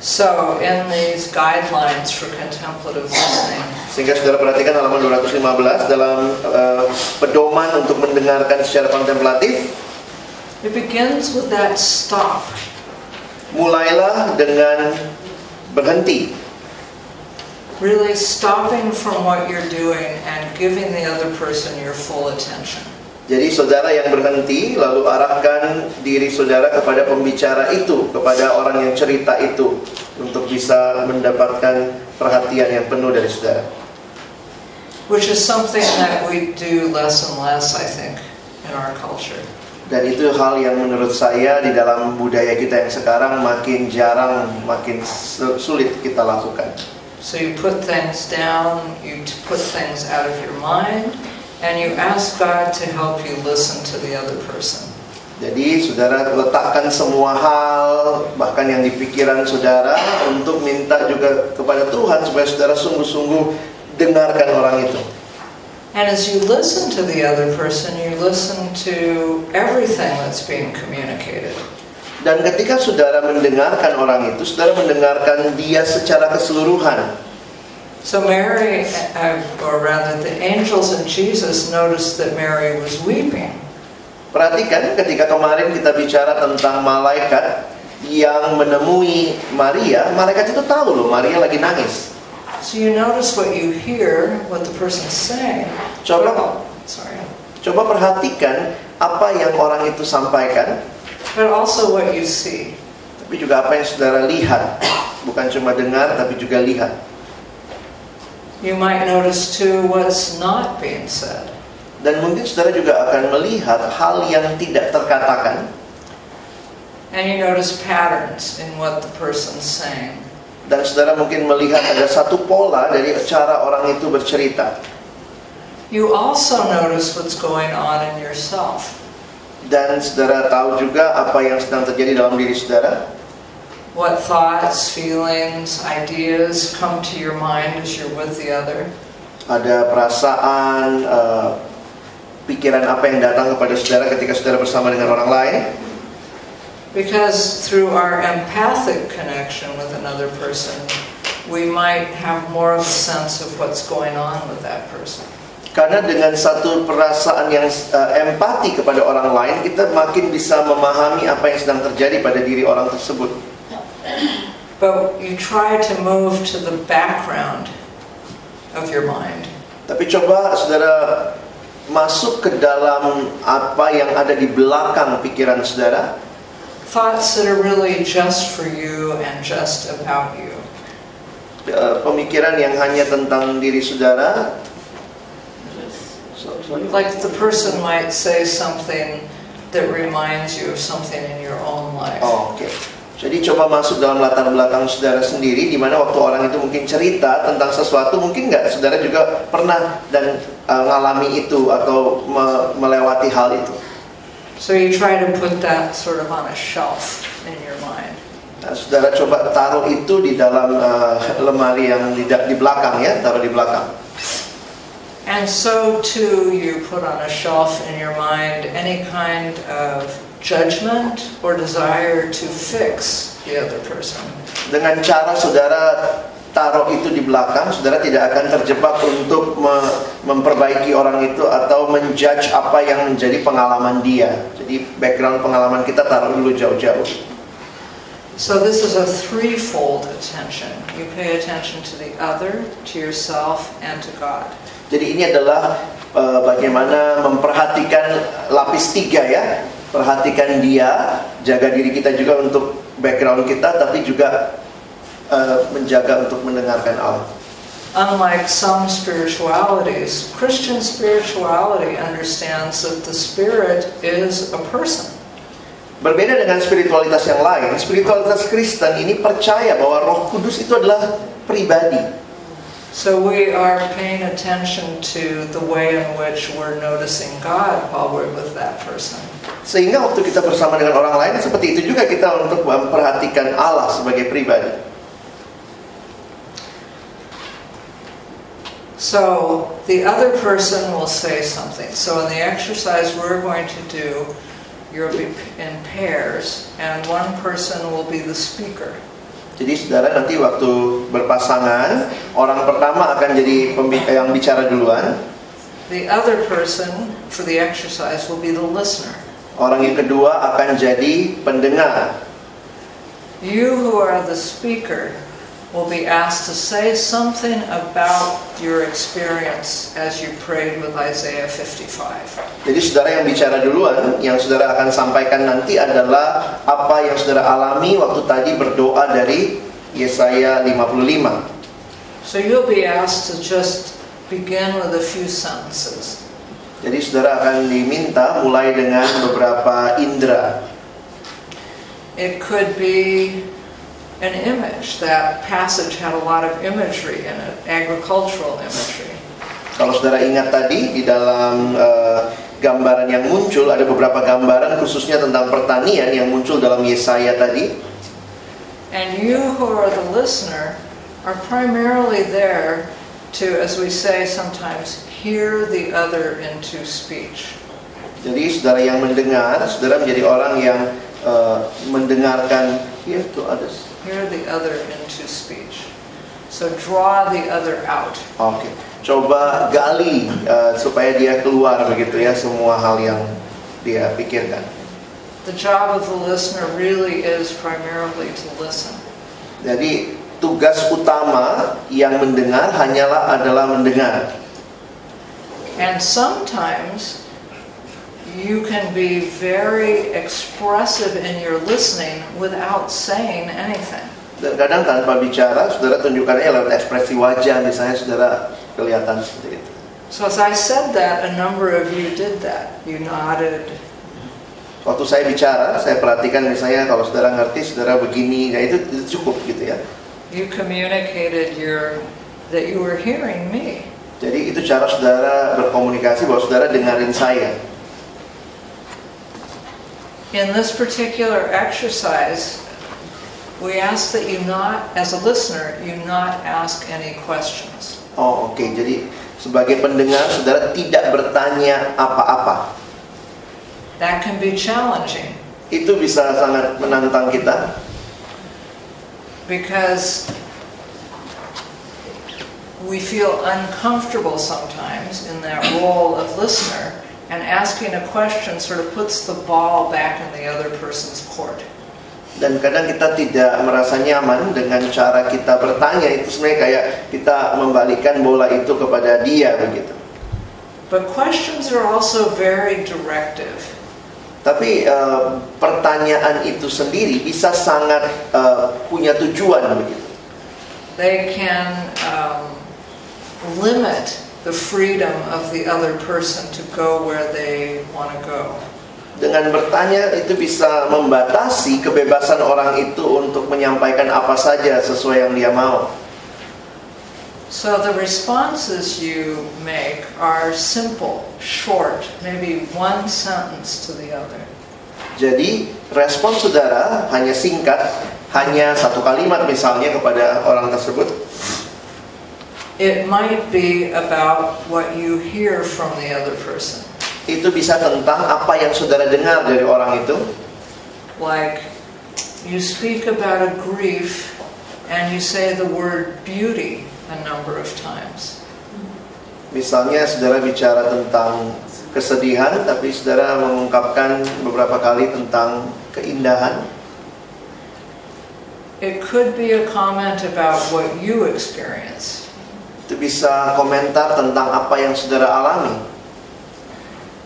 So, in these guidelines for contemplative listening, Sehingga saudara perhatikan halaman 215 dalam pedoman untuk mendengarkan secara kontemplatif. it begins with that stop. Mulailah dengan berhenti. Really stopping from what you're doing and giving the other person your full attention. Jadi saudara yang berhenti, lalu arahkan diri saudara kepada pembicara itu, kepada orang yang cerita itu, untuk bisa mendapatkan perhatian yang penuh dari saudara. Which is something that we do less and less, I think, in our culture. Dan itu hal yang menurut saya di dalam budaya kita yang sekarang makin jarang, makin sulit kita lakukan. So you put things down, you put things out of your mind, and you ask God to help you listen to the other person. Jadi saudara letakkan semua hal, bahkan yang di pikiran saudara, untuk minta juga kepada Tuhan supaya saudara sungguh-sungguh dengarkan orang itu. And as you listen to the other person, you listen to everything that's being communicated. Dan ketika saudara mendengarkan orang itu, saudara mendengarkan dia secara keseluruhan. So Mary, or rather the angels and Jesus noticed that Mary was weeping. Perhatikan ketika kemarin kita bicara tentang malaikat yang menemui Maria, malaikat itu tahu loh Maria lagi nangis. So you notice what you hear, what the person's saying. Coba perhatikan apa yang orang itu sampaikan. But also what you see. Tapi juga apa yang saudara lihat. Bukan cuma dengar, tapi juga lihat. You might notice too what's not being said. Dan mungkin saudara juga akan melihat hal yang tidak terkatakan. And you notice patterns in what the person's saying. Dan saudara mungkin melihat ada satu pola dari cara orang itu bercerita. You also notice what's going on in yourself. Dan saudara tahu juga apa yang sedang terjadi dalam diri saudara. What thoughts, feelings, ideas come to your mind as you're with the other. Ada perasaan, pikiran apa yang datang kepada saudara ketika saudara bersama dengan orang lain. Because through our empathic connection with another person, we might have more of a sense of what's going on with that person. Karena dengan satu perasaan yang empati kepada orang lain, kita makin bisa memahami apa yang sedang terjadi pada diri orang tersebut. But you try to move to the background of your mind. Tapi coba saudara masuk ke dalam apa yang ada di belakang pikiran saudara. Thoughts that are really just for you and just about you. Pemikiran yang hanya tentang diri saudara. Like the person might say something that reminds you of something in your own life. Oke. Jadi coba masuk dalam latar belakang saudara sendiri, di mana waktu orang itu mungkin cerita tentang sesuatu, mungkin nggak saudara juga pernah dan mengalami itu atau melewati hal itu. So you try to put that sort of on a shelf in your mind. Nah, saudara coba taruh itu di dalam lemari yang di belakang ya, taruh di belakang. And so too you put on a shelf in your mind any kind of judgment or desire to fix the other person. Dengan cara saudara taruh itu di belakang, saudara tidak akan terjebak untuk memperbaiki orang itu atau menjudge apa yang menjadi pengalaman dia. Jadi background pengalaman kita taruh dulu jauh-jauh. So this is a threefold attention. You pay attention to the other, to yourself, and to God. Jadi ini adalah bagaimana memperhatikan lapis 3 ya. Perhatikan dia, jaga diri kita juga untuk background kita, tapi juga menjaga untuk mendengarkan Allah. Unlike some spiritualities, Christian spirituality understands that the spirit is a person. Berbeda dengan spiritualitas yang lain, spiritualitas Kristen ini percaya bahwa Roh Kudus itu adalah pribadi. So we are paying attention to the way in which we're noticing God while we're with that person. Sehingga waktu kita bersama dengan orang lain, seperti itu juga kita untuk memperhatikan Allah sebagai pribadi. So the other person will say something. So in the exercise we're going to do, you'll be in pairs, and one person will be the speaker. Jadi saudara nanti waktu berpasangan, orang pertama akan jadi yang bicara duluan. The other person for the exercise will be the listener. Orang yang kedua akan jadi pendengar. You who are the speaker will be asked to say something about your experience as you prayed with Isaiah 55. Jadi saudara yang bicara duluan, yang saudara akan sampaikan nanti adalah apa yang saudara alami waktu tadi berdoa dari Yesaya 55. So you'll be asked to just begin with a few sentences. Jadi saudara akan diminta mulai dengan beberapa indera. It could be an image. That passage had a lot of imagery in it, agricultural imagery. Kalau saudara ingat tadi di dalam gambaran yang muncul, ada beberapa gambaran khususnya tentang pertanian yang muncul dalam Yesaya tadi. And you who are the listener are primarily there to, as we say sometimes, hear the other into speech. Jadi saudara yang mendengar, saudara menjadi orang yang mendengarkan, hear to others. Hear the other into speech. So draw the other out. Oke, coba gali supaya dia keluar begitu ya semua hal yang dia pikirkan. The job of the listener really is primarily to listen. Jadi tugas utama yang mendengar adalah mendengar. And sometimes you can be very expressive in your listening without saying anything. Dan kadang tanpa bicara, saudara tunjukkannya lewat ekspresi wajah, misalnya saudara kelihatan seperti itu. So as I said that, a number of you did that. You nodded. Waktu saya bicara, saya perhatikan misalnya kalau saudara ngerti, saudara begini, ya itu cukup gitu ya. You communicated that you were hearing me. Jadi itu cara saudara berkomunikasi bahwa saudara dengarin saya. In this particular exercise, we ask that you not, as a listener, you not ask any questions. Oh, oke. Jadi sebagai pendengar, saudara tidak bertanya apa-apa. That can be challenging. Itu bisa sangat menantang kita. Because we feel uncomfortable sometimes in that role of listener, and asking a question sort of puts the ball back in the other person's court. Dan kadang kita tidak merasa nyaman dengan cara kita bertanya, itu sebenarnya kayak kita membalikkan bola itu kepada dia begitu. But questions are also very directive. Tapi pertanyaan itu sendiri bisa sangat punya tujuan begitu. They can limit the freedom of the other person to go where they want to go. Dengan bertanya itu bisa membatasi kebebasan orang itu untuk menyampaikan apa saja sesuai yang dia mau. So the responses you make are simple, short, maybe one sentence to the other. Jadi respon saudara hanya singkat, hanya satu kalimat misalnya kepada orang tersebut. It might be about what you hear from the other person. Itu bisa tentang apa yang saudara dengar dari orang itu. Like, you speak about a grief and you say the word beauty a number of times. Misalnya saudara bicara tentang kesedihan, tapi saudara mengungkapkan beberapa kali tentang keindahan. It could be a comment about what you experience. Itu bisa komentar tentang apa yang saudara alami.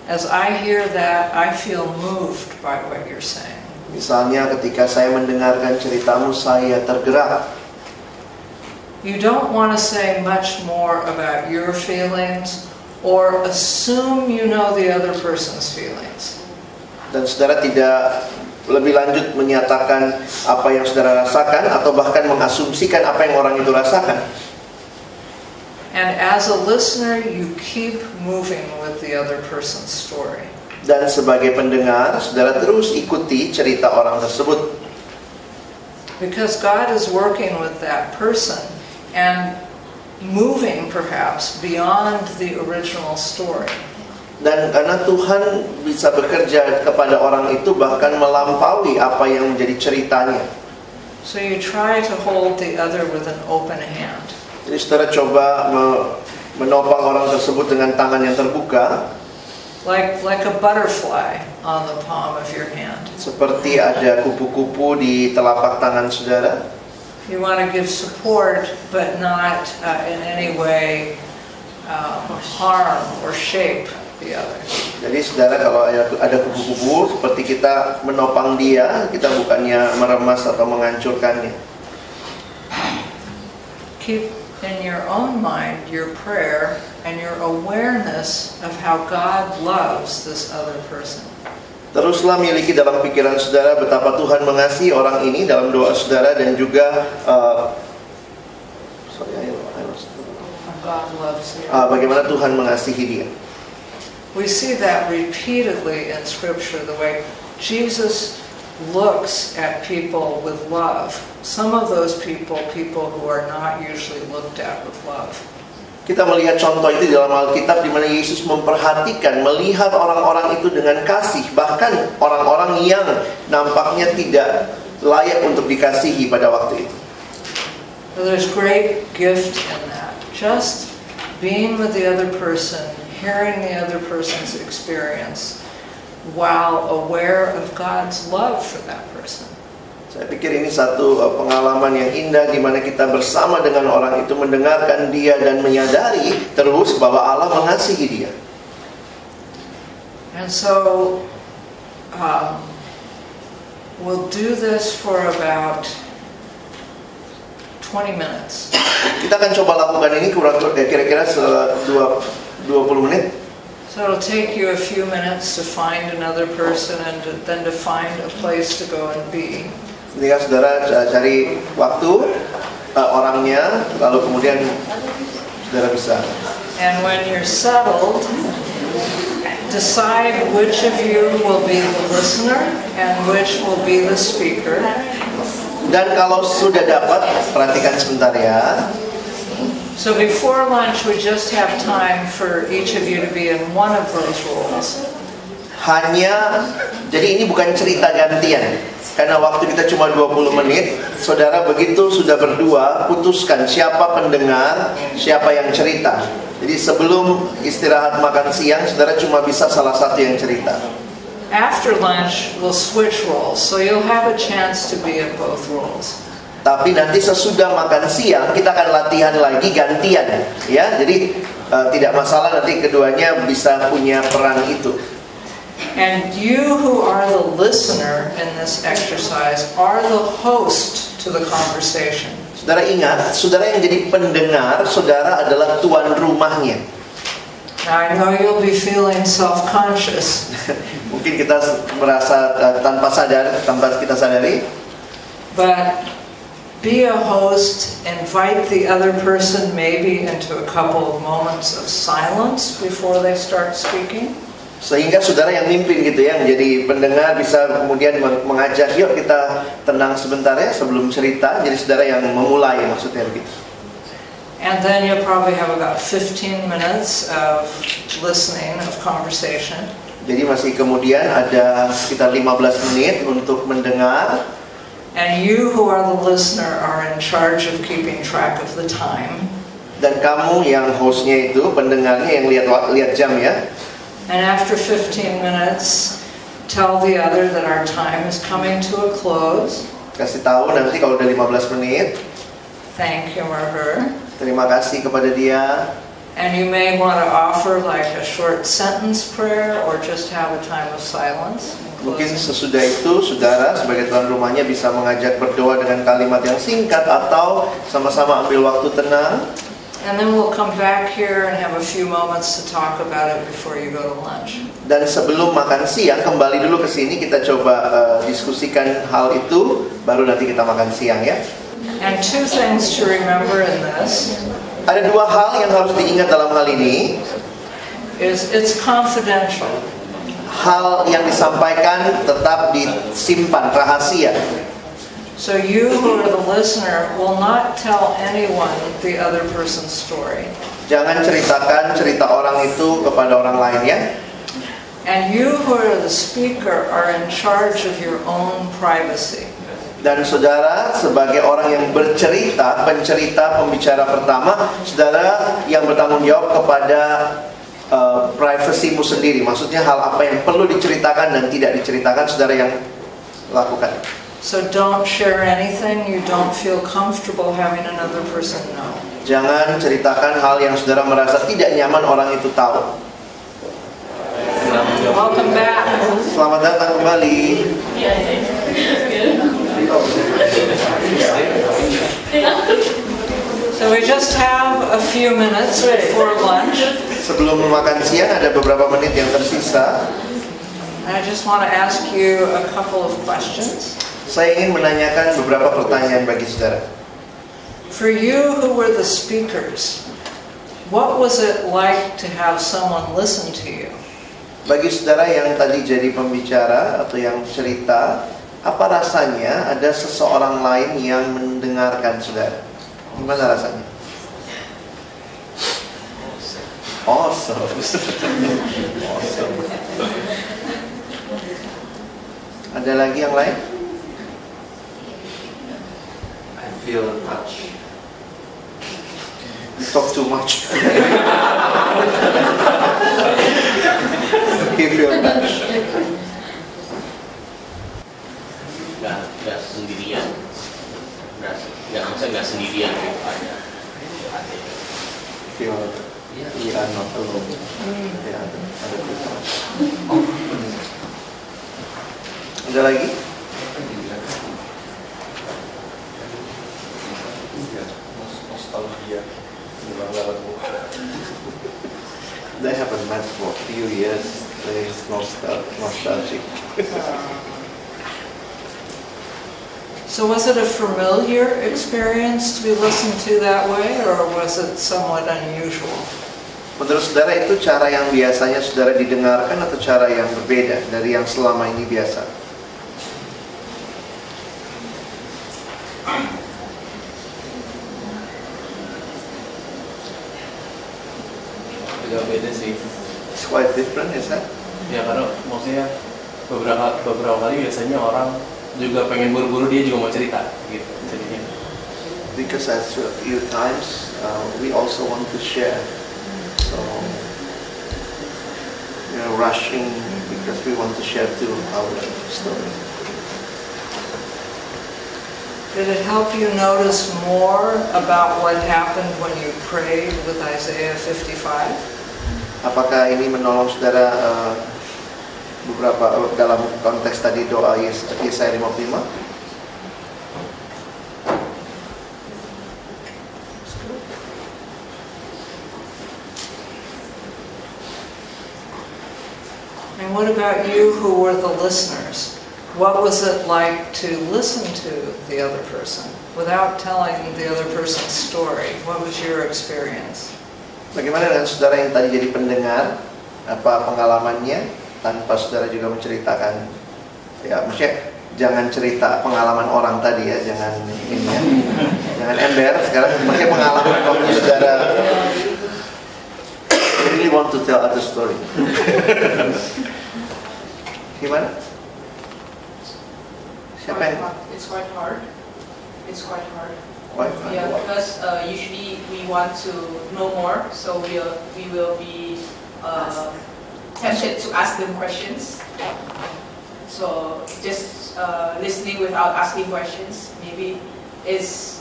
As I hear that, I feel moved by what you're saying. Misalnya ketika saya mendengarkan ceritamu, saya tergerak. You don't want to say much more about your feelings or assume you know the other person's feelings. Dan saudara tidak lebih lanjut menyatakan apa yang saudara rasakan atau bahkan mengasumsikan apa yang orang itu rasakan. And as a listener, you keep moving with the other person's story. Dan sebagai pendengar, saudara terus ikuti cerita orang tersebut. Because God is working with that person and moving perhaps beyond the original story. Dan karena Tuhan bisa bekerja kepada orang itu bahkan melampaui apa yang menjadi ceritanya. So you try to hold the other with an open hand. Jadi saudara coba menopang orang tersebut dengan tangan yang terbuka. Like a butterfly on the palm of your hand. Seperti ada kupu-kupu di telapak tangan saudara. You want to give support, but not in any way harm or shape the other. Jadi saudara, kalau ada kupu-kupu, seperti kita menopang dia, kita bukannya meremas atau menghancurkannya. Keep in your own mind your prayer and your awareness of how God loves this other person. Teruslah miliki dalam pikiran saudara betapa Tuhan mengasihi orang ini dalam doa saudara, dan juga God loves you. Bagaimana Tuhan mengasihi dia. We see that repeatedly in Scripture, the way Jesus looks at people with love. Some of those people who are not usually looked at with love. Kita melihat contoh itu di dalam Alkitab, di mana Yesus memperhatikan, melihat orang-orang itu dengan kasih, bahkan orang-orang yang nampaknya tidak layak untuk dikasihi pada waktu itu. So there's great gift in that. Just being with the other person, hearing the other person's experience, while aware of God's love for that person. Saya pikir ini satu pengalaman yang indah, di mana kita bersama dengan orang itu mendengarkan dia dan menyadari terus bahwa Allah mengasihi dia. And so we'll do this for about 20 minutes. Kita akan coba lakukan ini kira-kira 20 menit. So it'll take you a few minutes to find another person and then to find a place to go and be. Ketika saudara cari waktu orangnya, lalu kemudian saudara bisa. And when you're settled, decide which of you will be the listener and which will be the speaker. Dan kalau sudah dapat, perhatikan sebentar ya. So before lunch, we just have time for each of you to be in one of those roles. Jadi ini bukan cerita gantian. Karena waktu kita cuma 20 menit, saudara begitu sudah berdua, putuskan siapa pendengar, siapa yang cerita. Jadi sebelum istirahat makan siang, saudara cuma bisa salah satu yang cerita. After lunch, we'll switch roles, so you'll have a chance to be in both roles. Tapi nanti sesudah makan siang, kita akan latihan lagi gantian, ya. Jadi tidak masalah, nanti keduanya bisa punya peran itu. And you who are the listener in this exercise are the host to the conversation. Saudara ingat, saudara yang jadi pendengar, saudara adalah tuan rumahnya. Now I know you'll be feeling self-conscious. Mungkin kita merasa tanpa kita sadari. But be a host, invite the other person maybe into a couple of moments of silence before they start speaking. Sehingga saudara yang mimpin gitu ya, menjadi pendengar, bisa kemudian mengajak, yuk kita tenang sebentar ya sebelum cerita. Jadi saudara yang memulai, maksudnya begitu. And then you'll probably have about 15 minutes of listening, of conversation. Jadi masih kemudian ada sekitar 15 menit untuk mendengar. And you who are the listener are in charge of keeping track of the time. Dan kamu yang hostnya itu, pendengarnya yang lihat jam ya. And after 15 minutes, tell the other that our time is coming to a close. Kasih tahu nanti kalau udah 15 menit. Thank him or her. Terima kasih kepada dia. And you may want to offer like a short sentence prayer or just have a time of silence. Mungkin sesudah itu, saudara sebagai tuan rumahnya bisa mengajak berdoa dengan kalimat yang singkat, atau sama-sama ambil waktu tenang. And then we'll come back here and have a few moments to talk about it before you go to lunch. Dan sebelum makan siang, kembali dulu ke sini, kita coba diskusikan hal itu, baru nanti kita makan siang ya. And two things to remember in this. Ada dua hal yang harus diingat dalam hal ini. It's confidential. hal yang disampaikan tetap disimpan rahasia. So you who are the listener will not tell anyone the other person's story. Jangan ceritakan cerita orang itu kepada orang lain ya. And you who are the speaker are in charge of your own privacy. Dan saudara sebagai orang yang bercerita, pencerita, pembicara pertama, saudara yang bertanggung jawab kepada privasimu sendiri. Maksudnya hal apa yang perlu diceritakan dan tidak diceritakan, saudara yang lakukan. So don't share anything you don't feel comfortable having another person know. Jangan ceritakan hal yang saudara merasa tidak nyaman orang itu tahu. Welcome back. Selamat datang kembali. So we just have a few minutes before lunch. Sebelum makan siang ada beberapa menit yang tersisa. I just want to ask you a couple of questions. Saya ingin menanyakan beberapa pertanyaan bagi saudara. For you who were the speakers, what was it like to have someone listen to you? Bagi saudara yang tadi jadi pembicara atau yang cerita, apa rasanya ada seseorang lain yang mendengarkan saudara? Gimana rasanya? Awesome. Awesome. Ada lagi yang lain? I feel touched. You talk too much. You feel touched. Nggak sendirian. Nggak sendirian. Feel you are not alone. Ya, ada kita. Ada lagi? Nostalgia. They haven't met for a few years. There is nostalgic. So was it a familiar experience to be listened to that way, or was it somewhat unusual? Menurut saudara itu cara yang biasanya saudara didengarkan atau cara yang berbeda dari yang selama ini biasa? Agak beda sih. It's quite different, is that? Ya karena maksudnya beberapa kali biasanya orang juga pengen buru-buru, dia juga mau cerita gitu jadinya. Because a few times we also want to share, so we are rushing because we want to share too our story. Did it help you notice more about what happened when you prayed with Isaiah 55? Apakah ini menolong saudara beberapa dalam konteks tadi doa Yesaya 55? And what about you who were the listeners? What was it like to listen to the other person without telling the other person's story? What was your experience? Bagaimana dengan saudara yang tadi jadi pendengar? Apa pengalamannya tanpa saudara juga menceritakan? Ya, maksudnya jangan cerita pengalaman orang tadi ya, jangan ini ya. Jangan ember, sekarang maksudnya pengalaman waktu saudara really want to tell other story. Gimana? Siapa yang? It's quite hard. It's quite hard. Yeah, because usually we want to know more, so we will be tempted to ask them questions. So just listening without asking questions, maybe it's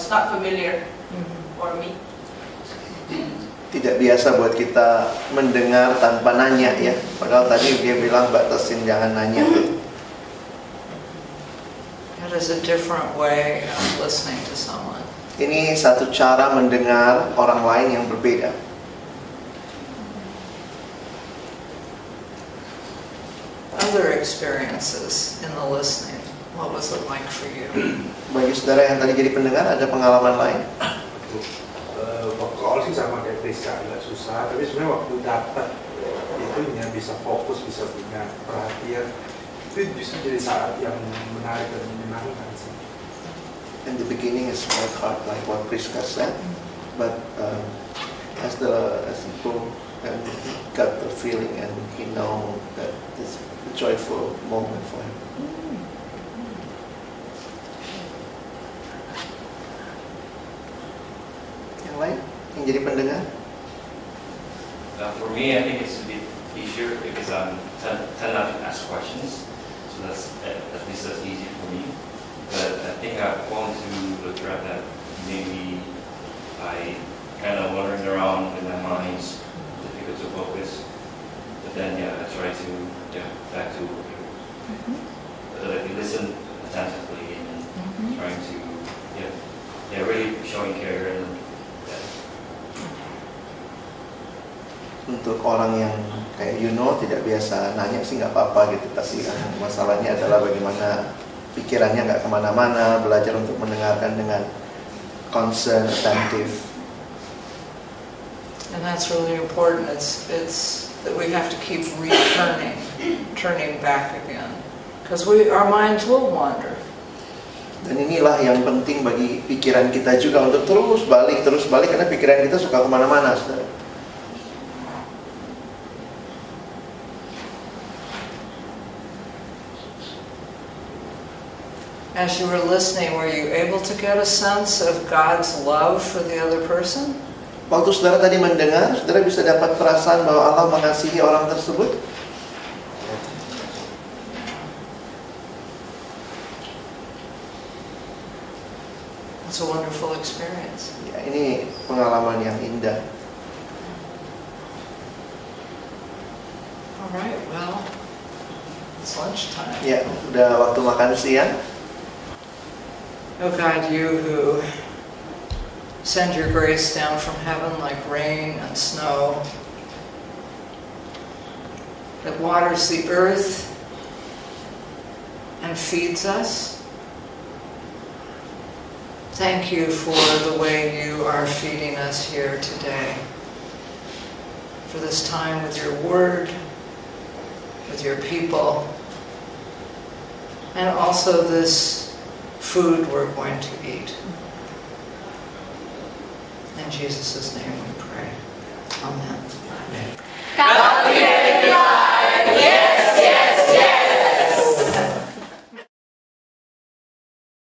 not familiar for me. Tidak biasa buat kita mendengar tanpa nanya ya. Padahal tadi dia bilang batasin jangan nanya. That is a different way of listening to someone. Ini satu cara mendengar orang lain yang berbeda. Other experiences in the listening, what was it like for you? Bagi saudara yang tadi jadi pendengar, ada pengalaman lain? Waktu awal sih sama kayak Priska, agak susah. Tapi sebenarnya waktu dapat itu waktunya, bisa fokus, bisa punya perhatian, itu justru jadi saat yang menarik dan menyenangkan sih. In the beginning it's quite hard, like what Priska said, but as people got the feeling and he know that it's a joyful moment for him. Yang lain, yang jadi pendengar? For me, I think it's a bit easier because I tend not to ask questions, so that's at least that's easy for me. But I think I want to look at that. Maybe I kind of wandering around in my mind, difficult to focus. But then I try to back to like listen attentively and trying to really showing care and. Untuk orang yang kayak tidak biasa nanya sih nggak apa-apa gitu, tapi masalahnya adalah bagaimana pikirannya nggak kemana-mana, belajar untuk mendengarkan dengan concern, attentive. And that's really important. It's that we have to keep turning back again, because our minds will wander. Dan inilah yang penting bagi pikiran kita juga untuk terus balik karena pikiran kita suka kemana-mana, saudara. As you were listening, were you able to get a sense of God's love for the other person? Waktu saudara tadi mendengar, saudara bisa dapat perasaan bahwa Allah mengasihi orang tersebut? It's a wonderful experience. Ya, ini pengalaman yang indah. All right, well, it's lunchtime. Ya, udah waktu makan siang. Oh God, you who send your grace down from heaven like rain and snow, that waters the earth and feeds us. Thank you for the way you are feeding us here today, for this time with your word, with your people, and also this food we're going to eat. In Jesus' name we pray. Amen. Amen.